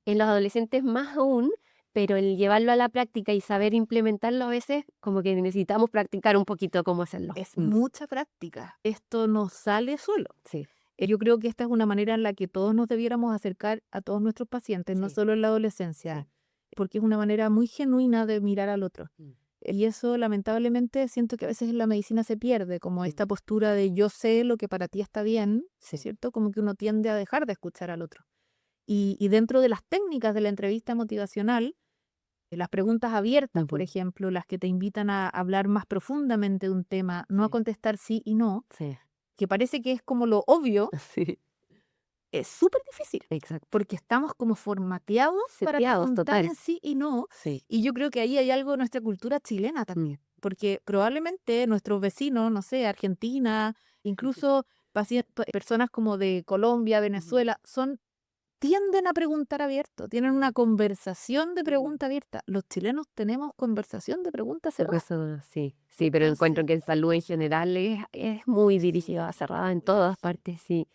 en los adolescentes más aún, pero el llevarlo a la práctica y saber implementarlo a veces, como que necesitamos practicar un poquito cómo hacerlo. Es mucha práctica. Esto no sale solo. Sí, Yo creo que esta es una manera en la que todos nos debiéramos acercar a todos nuestros pacientes, no Sí. solo en la adolescencia, porque es una manera muy genuina de mirar al otro. Y eso, lamentablemente, siento que a veces en la medicina se pierde, como esta postura de yo sé lo que para ti está bien, Sí. ¿cierto? Como que uno tiende a dejar de escuchar al otro. Y dentro de las técnicas de la entrevista motivacional, las preguntas abiertas, por ejemplo, las que te invitan a hablar más profundamente de un tema, no a Sí. contestar sí y no, sí, que parece que es como lo obvio, sí, es súper difícil, exacto. porque estamos como formateados para Seteados, preguntar total. en sí y no, Sí. y yo creo que ahí hay algo de nuestra cultura chilena también, porque probablemente nuestros vecinos, no sé, Argentina, incluso personas como de Colombia, Venezuela, tienden a preguntar abierto, tienen una conversación de pregunta abierta. Los chilenos tenemos conversación de pregunta cerrada. Eso sí, sí, pero encuentro que en salud en general es muy dirigida, cerrada en todas partes, sí.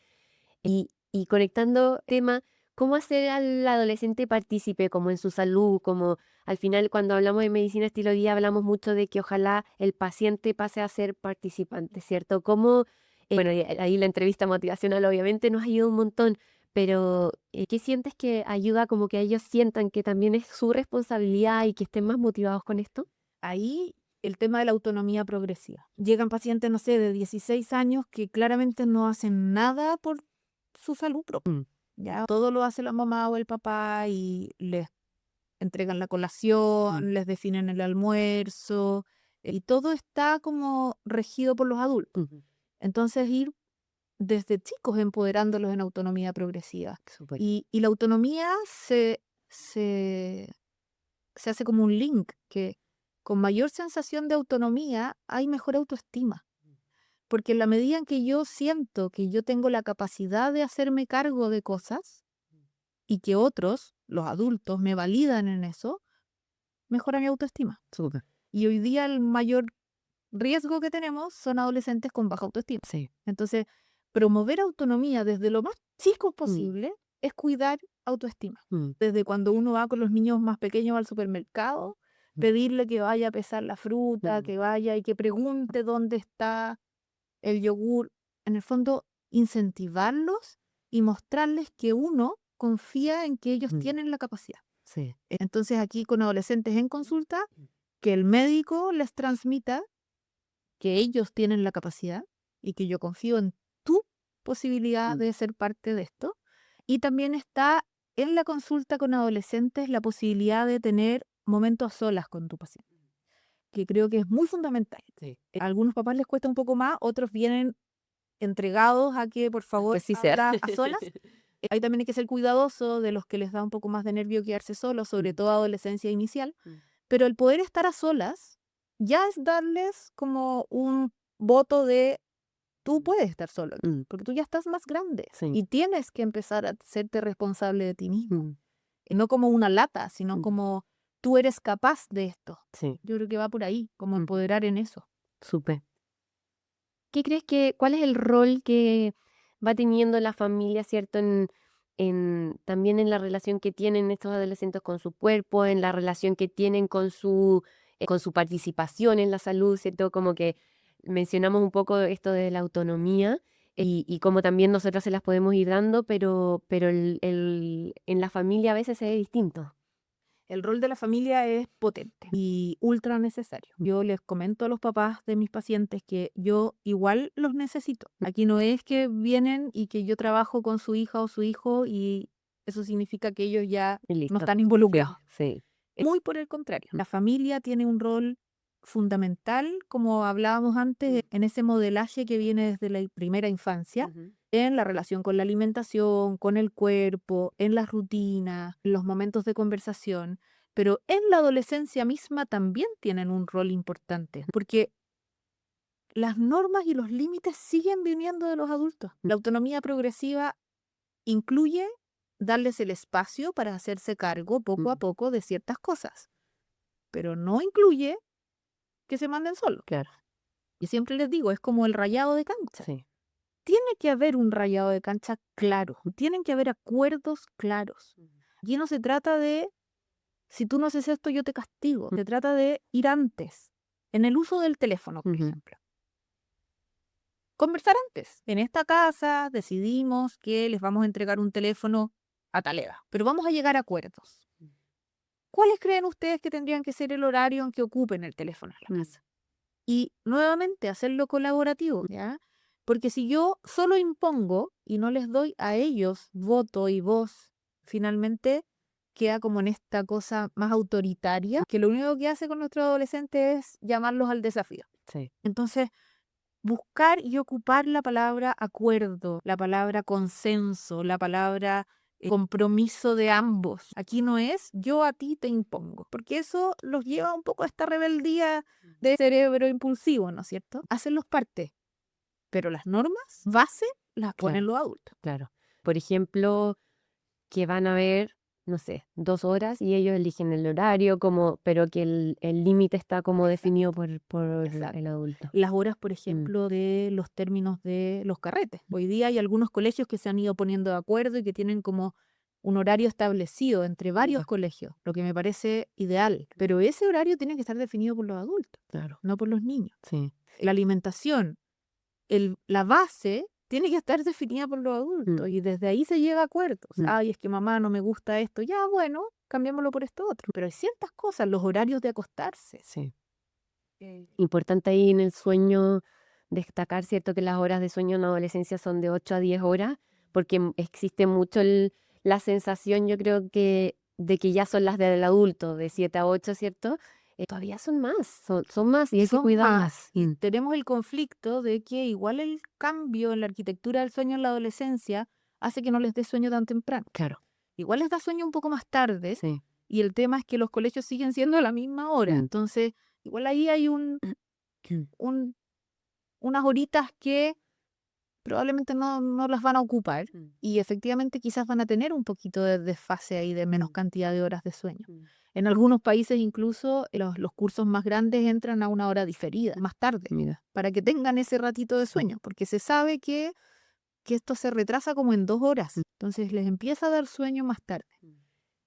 Y conectando tema, ¿cómo hacer al adolescente partícipe como en su salud? Como al final cuando hablamos de medicina estilo vida hablamos mucho de que ojalá el paciente pase a ser participante, ¿cierto? ¿Cómo, bueno, y ahí la entrevista motivacional obviamente nos ayuda un montón, pero ¿qué sientes que ayuda como que ellos sientan que también es su responsabilidad y que estén más motivados con esto? Ahí el tema de la autonomía progresiva. Llegan pacientes, no sé, de 16 años que claramente no hacen nada por su salud propia. Ya todo lo hace la mamá o el papá y les entregan la colación, les definen el almuerzo y todo está como regido por los adultos. Entonces ir desde chicos empoderándolos en autonomía progresiva. Súper. Y la autonomía se hace como un link, que con mayor sensación de autonomía hay mejor autoestima. Porque en la medida en que yo siento que yo tengo la capacidad de hacerme cargo de cosas y que otros, los adultos, me validan en eso, mejora mi autoestima. Súper. Y hoy día el mayor riesgo que tenemos son adolescentes con baja autoestima. Sí. Entonces, promover autonomía desde lo más chico posible es cuidar autoestima. Desde cuando uno va con los niños más pequeños al supermercado, pedirle que vaya a pesar la fruta, que vaya y que pregunte dónde está el yogur. En el fondo, incentivarlos y mostrarles que uno confía en que ellos tienen la capacidad. Sí. Entonces, aquí con adolescentes en consulta, que el médico les transmita que ellos tienen la capacidad y que yo confío en tu posibilidad de ser parte de esto. Y también está en la consulta con adolescentes la posibilidad de tener momentos a solas con tu paciente, que creo que es muy fundamental. Sí. A algunos papás les cuesta un poco más, otros vienen entregados a que por favor Pues sí sea. habla a solas. Ahí también hay que ser cuidadoso de los que les da un poco más de nervio quedarse solos, sobre todo adolescencia inicial. Pero el poder estar a solas ya es darles como un voto de tú puedes estar solo, porque tú ya estás más grande Sí. y tienes que empezar a hacerte responsable de ti mismo. Y no como una lata, sino como tú eres capaz de esto. Sí. Yo creo que va por ahí, como empoderar en eso. Súper. ¿Qué crees cuál es el rol que va teniendo la familia, cierto, también en la relación que tienen estos adolescentes con su cuerpo, en la relación que tienen con su participación en la salud, cierto? Como que mencionamos un poco esto de la autonomía y cómo también nosotros se las podemos ir dando, pero en la familia a veces es distinto. El rol de la familia es potente y ultra necesario. Yo les comento a los papás de mis pacientes que yo igual los necesito. Aquí no es que vienen y que yo trabajo con su hija o su hijo y eso significa que ellos ya Y no listo. están involucrados. Sí. Muy por el contrario. La familia tiene un rol fundamental, como hablábamos antes, en ese modelaje que viene desde la primera infancia, en la relación con la alimentación, con el cuerpo, en las rutinas, en los momentos de conversación, pero en la adolescencia misma también tienen un rol importante, porque las normas y los límites siguen viniendo de los adultos. La autonomía progresiva incluye darles el espacio para hacerse cargo poco a poco de ciertas cosas, pero no incluye que se manden solos. Claro. Yo siempre les digo, es como el rayado de cancha. Sí. Tiene que haber un rayado de cancha claro, tienen que haber acuerdos claros. Aquí no se trata de, si tú no haces esto, yo te castigo. Se trata de ir antes, en el uso del teléfono, por Ujú. ejemplo. Conversar antes. En esta casa decidimos que les vamos a entregar un teléfono a tal edad, pero vamos a llegar a acuerdos. ¿Cuáles creen ustedes que tendrían que ser el horario en que ocupen el teléfono en la casa? Y nuevamente hacerlo colaborativo, ¿ya? Porque si yo solo impongo y no les doy a ellos voto y voz, finalmente queda como en esta cosa más autoritaria, que lo único que hace con nuestros adolescentes es llamarlos al desafío. Sí. Entonces, buscar y ocupar la palabra acuerdo, la palabra consenso, la palabra compromiso de ambos. Aquí no es yo a ti te impongo, porque eso los lleva un poco a esta rebeldía de cerebro impulsivo, ¿no es cierto? Hacerlos parte, pero las normas base las ponen Claro. los adultos. Claro. Por ejemplo, que van a ver, no sé, 2 horas y ellos eligen el horario, como, pero que el límite está como definido por Exacto. el adulto. Las horas, por ejemplo, de los términos de los carretes. Hoy día hay algunos colegios que se han ido poniendo de acuerdo y que tienen como un horario establecido entre varios colegios, lo que me parece ideal. Pero ese horario tiene que estar definido por los adultos, Claro. no por los niños. Sí. La alimentación, la base tiene que estar definida por los adultos y desde ahí se llega a acuerdos. Ay, es que mamá no me gusta esto. Ya, bueno, cambiémoslo por esto otro. Pero hay ciertas cosas, los horarios de acostarse. Sí. Importante ahí en el sueño destacar, ¿cierto?, que las horas de sueño en la adolescencia son de 8 a 10 horas, porque existe mucho la sensación, yo creo que, de que ya son las del adulto, de 7 a 8, ¿cierto? Todavía son más y hay que Son cuidarlas. más. Y tenemos el conflicto de que igual el cambio en la arquitectura del sueño en la adolescencia hace que no les dé sueño tan temprano. Claro. Igual les da sueño un poco más tarde Sí. y el tema es que los colegios siguen siendo a la misma hora. Entonces, igual ahí hay unas horitas que probablemente no las van a ocupar y efectivamente quizás van a tener un poquito de desfase ahí de menos cantidad de horas de sueño. En algunos países incluso los cursos más grandes entran a una hora diferida, más tarde, Mira. para que tengan ese ratito de sueño, porque se sabe que esto se retrasa como en 2 horas, entonces les empieza a dar sueño más tarde.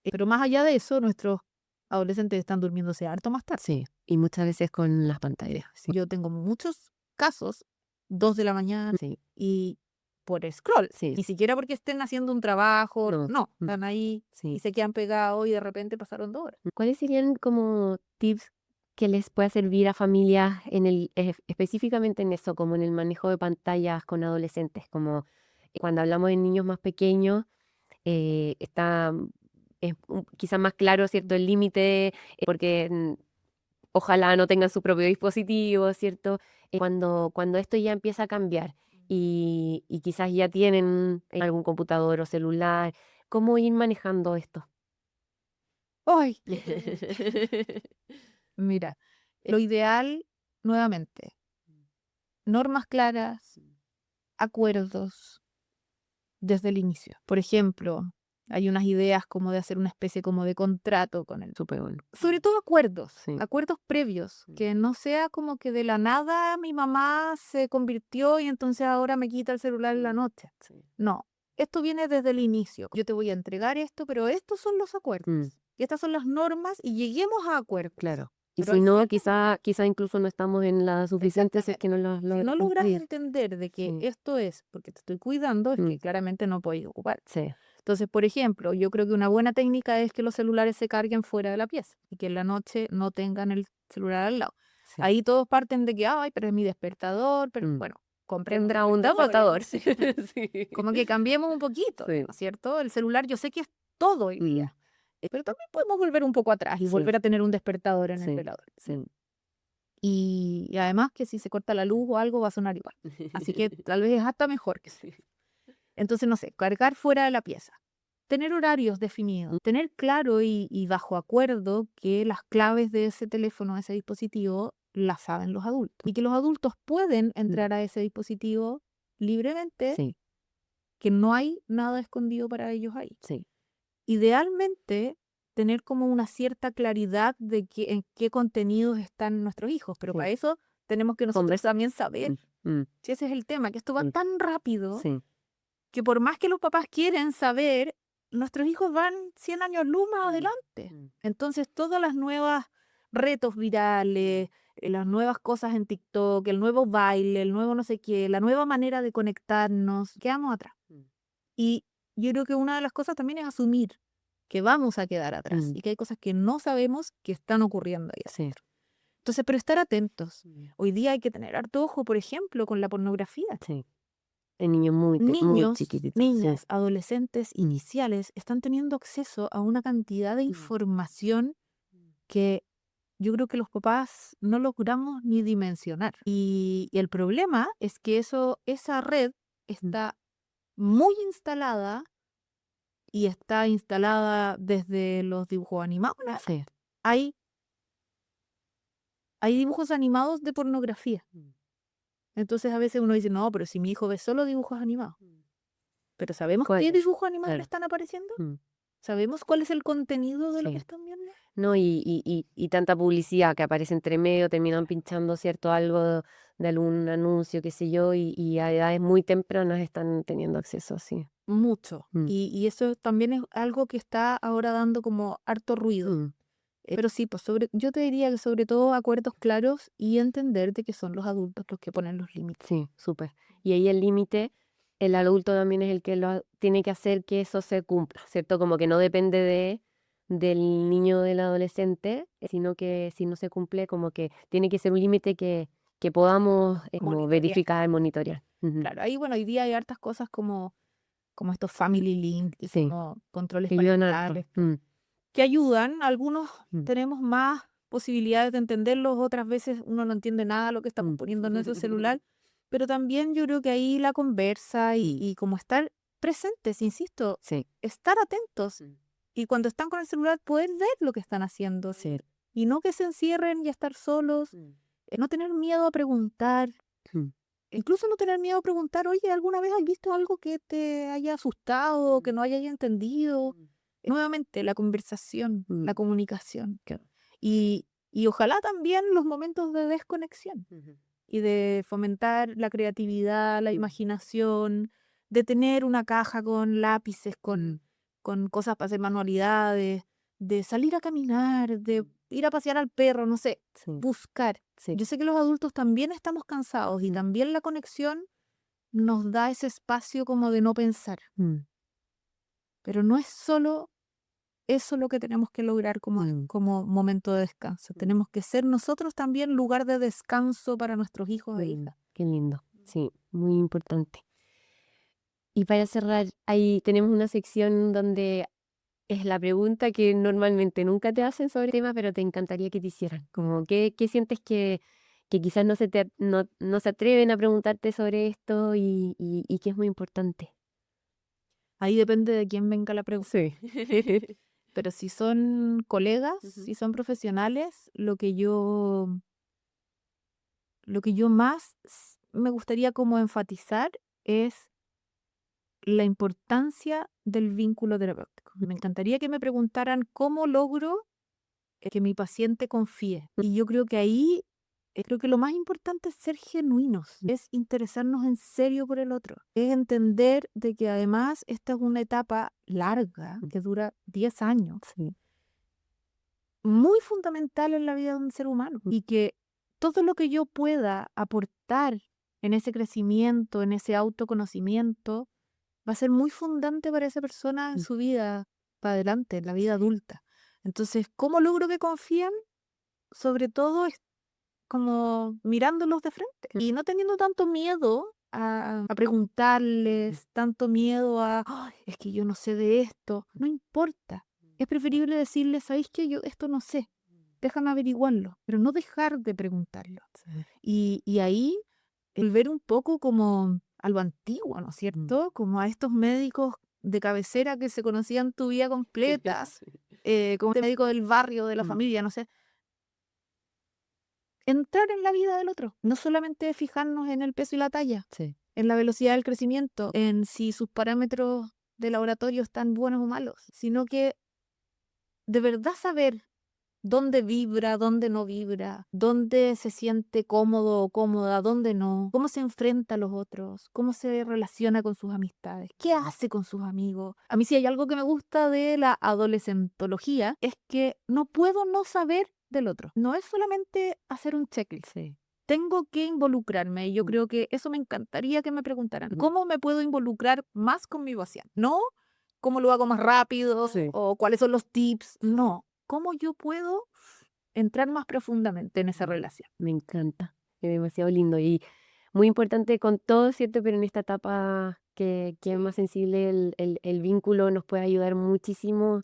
Pero más allá de eso, nuestros adolescentes están durmiéndose harto más tarde. Sí, y muchas veces con las pantallas. Sí. Yo tengo muchos casos, 2 de la mañana, Sí. y por scroll, Sí. ni siquiera porque estén haciendo un trabajo, No. no, están ahí y Sí. se quedan pegados y de repente pasaron 2 horas. ¿Cuáles serían como tips que les pueda servir a familias específicamente en eso, como en el manejo de pantallas con adolescentes? Como cuando hablamos de niños más pequeños, está quizás más claro, ¿cierto?, el límite, porque ojalá no tengan su propio dispositivo, ¿cierto? Cuando esto ya empieza a cambiar y quizás ya tienen algún computador o celular, ¿cómo ir manejando esto? ¡Ay! Mira, lo ideal, nuevamente, normas claras, acuerdos desde el inicio. Por ejemplo, hay unas ideas como de hacer una especie como de contrato con el Súper bueno. sobre todo acuerdos, Sí. acuerdos previos, que no sea como que de la nada mi mamá se convirtió y entonces ahora me quita el celular en la noche. Sí. No, esto viene desde el inicio. Yo te voy a entregar esto, pero estos son los acuerdos. Y estas son las normas y lleguemos a acuerdos. Claro. Y Pero si hay no, ciertas- quizá incluso no estamos en la suficiente, si es que no si no logras cumplir. entender de que Sí. esto es porque te estoy cuidando, es que claramente no podéis ocupar. Sí. Entonces, por ejemplo, yo creo que una buena técnica es que los celulares se carguen fuera de la pieza y que en la noche no tengan el celular al lado. Sí. Ahí todos parten de que, ay, pero es mi despertador, pero bueno, compremos Tendrá un despertador. despertador. Sí. Como que cambiemos un poquito, Sí. ¿no es cierto? El celular yo sé que es todo hoy día, pero también podemos volver un poco atrás y Sí. volver a tener un despertador en el Sí. velador. Sí. Y además que si se corta la luz o algo va a sonar igual. Así que tal vez es hasta mejor que sea. Entonces, no sé, cargar fuera de la pieza. Tener horarios definidos, tener claro y bajo acuerdo que las claves de ese teléfono, de ese dispositivo, las saben los adultos. Y que los adultos pueden entrar a ese dispositivo libremente, Sí. que no hay nada escondido para ellos ahí. Sí. Idealmente, tener como una cierta claridad de en qué contenidos están nuestros hijos, pero Sí. para eso tenemos que nosotros Conversar. también saber. Si ese es el tema, que esto va tan rápido Sí. que por más que los papás quieren saber, nuestros hijos van 100 años luz más adelante. Entonces, todas las nuevas retos virales, las nuevas cosas en TikTok, el nuevo baile, el nuevo no sé qué, la nueva manera de conectarnos, quedamos atrás. Y yo creo que una de las cosas también es asumir que vamos a quedar atrás y que hay cosas que no sabemos que están ocurriendo ahí Sí. adentro. Entonces, pero estar atentos. Hoy día hay que tener harto ojo, por ejemplo, con la pornografía. Sí. En niños muy Niños, chiquititos. niñas, adolescentes iniciales están teniendo acceso a una cantidad de información que yo creo que los papás no logramos ni dimensionar. Y el problema es que esa red está muy instalada y está instalada desde los dibujos animados. Sí. Hay dibujos animados de pornografía. Entonces a veces uno dice, no, pero si mi hijo ve solo dibujos animados. Pero ¿sabemos qué dibujos animados le están apareciendo? ¿Sabemos cuál es el contenido de lo que están viendo? No, y tanta publicidad que aparece entre medio, terminan pinchando, ¿cierto? Algo de algún anuncio, qué sé yo, y a edades muy tempranas están teniendo acceso, sí. Mucho. Y eso también es algo que está ahora dando como harto ruido. Pero sí, pues yo te diría que sobre todo acuerdos claros y entender de que son los adultos los que ponen los límites. Sí, súper. Y ahí el límite, el adulto también es el que tiene que hacer que eso se cumpla, ¿cierto? Como que no depende del niño o del adolescente, sino que si no se cumple, como que tiene que ser un límite que podamos como verificar, monitorear. Claro, ahí bueno, hoy día hay hartas cosas como estos family link, como controles Que ayudan harto. parentales, que ayudan. Algunos tenemos más posibilidades de entenderlos, otras veces uno no entiende nada de lo que estamos poniendo en nuestro celular, pero también yo creo que ahí la conversa y como estar presentes, insisto, estar atentos y cuando están con el celular poder ver lo que están haciendo y no que se encierren y estar solos, no tener miedo a preguntar. Incluso no tener miedo a preguntar, oye, ¿alguna vez has visto algo que te haya asustado, que no hayas entendido? Nuevamente, la conversación, la comunicación. Y ojalá también los momentos de desconexión y de fomentar la creatividad, la imaginación, de tener una caja con lápices, con cosas para hacer manualidades, de salir a caminar, de ir a pasear al perro, no sé, buscar. Yo sé que los adultos también estamos cansados y también la conexión nos da ese espacio como de no pensar. Pero no es solo eso lo que tenemos que lograr como momento de descanso. Tenemos que ser nosotros también lugar de descanso para nuestros hijos e hijas. Qué lindo. Sí, muy importante. Y para cerrar, ahí tenemos una sección donde es la pregunta que normalmente nunca te hacen sobre el tema, pero te encantaría que te hicieran. Como, ¿qué sientes que quizás no se atreven a preguntarte sobre esto y que es muy importante? Ahí depende de quién venga la pregunta. Sí. Pero si son colegas, si son profesionales, lo que yo más me gustaría como enfatizar es la importancia del vínculo terapéutico. Me encantaría que me preguntaran cómo logro que mi paciente confíe. Y yo creo que ahí, creo que lo más importante es ser genuinos, es interesarnos en serio por el otro, es entender de que además esta es una etapa larga que dura 10 años, muy fundamental en la vida de un ser humano y que todo lo que yo pueda aportar en ese crecimiento, en ese autoconocimiento, va a ser muy fundante para esa persona en su vida para adelante, en la vida adulta. Entonces, ¿cómo logro que confíen? Sobre todo es como mirándolos de frente y no teniendo tanto miedo a preguntarles, tanto miedo a, "Ay, es que yo no sé de esto". No importa. Es preferible decirles, ¿sabéis que yo esto no sé? Déjame averiguarlo, pero no dejar de preguntarlo. Y ahí volver un poco como a lo antiguo, ¿no es cierto? Como a estos médicos de cabecera que se conocían tu vida completa, como este médico del barrio, de la familia, no sé. Entrar en la vida del otro, no solamente fijarnos en el peso y la talla, en la velocidad del crecimiento, en si sus parámetros de laboratorio están buenos o malos, sino que de verdad saber dónde vibra, dónde no vibra, dónde se siente cómodo o cómoda, dónde no, cómo se enfrenta a los otros, cómo se relaciona con sus amistades, qué hace con sus amigos. A mí sí hay algo que me gusta de la adolescentología, es que no puedo no saber del otro. No es solamente hacer un checklist. Sí. Tengo que involucrarme y yo creo que eso me encantaría que me preguntaran. ¿Cómo me puedo involucrar más con mi paciente? No cómo lo hago más rápido Sí. o cuáles son los tips. No, cómo yo puedo entrar más profundamente en esa relación. Me encanta, es demasiado lindo y muy importante con todo, ¿cierto? Pero en esta etapa que es más sensible, el vínculo nos puede ayudar muchísimo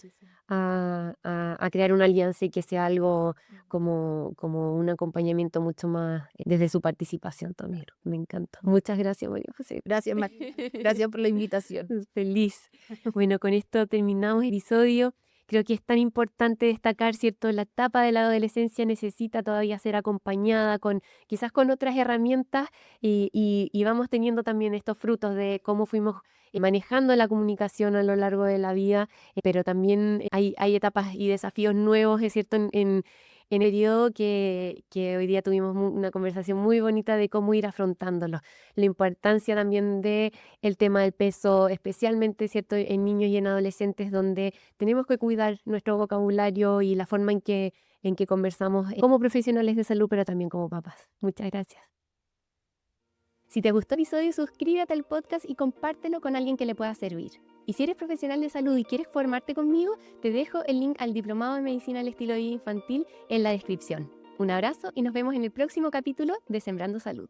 a crear una alianza y que sea algo como un acompañamiento mucho más desde su participación también. Me encanta. Muchas gracias, María José. Gracias, gracias por la invitación. Feliz. Bueno, con esto terminamos el episodio. Creo que es tan importante destacar, ¿cierto? La etapa de la adolescencia necesita todavía ser acompañada quizás con otras herramientas y vamos teniendo también estos frutos de cómo fuimos manejando la comunicación a lo largo de la vida, pero también hay etapas y desafíos nuevos, ¿es cierto? En el periodo que hoy día tuvimos una conversación muy bonita de cómo ir afrontándolos. La importancia también de el tema del peso, especialmente, ¿cierto? En niños y en adolescentes, donde tenemos que cuidar nuestro vocabulario y la forma en que conversamos como profesionales de salud, pero también como papás. Muchas gracias. Si te gustó el episodio, suscríbete al podcast y compártelo con alguien que le pueda servir. Y si eres profesional de salud y quieres formarte conmigo, te dejo el link al Diplomado de Medicina al Estilo de Vida Infantil en la descripción. Un abrazo y nos vemos en el próximo capítulo de Sembrando Salud.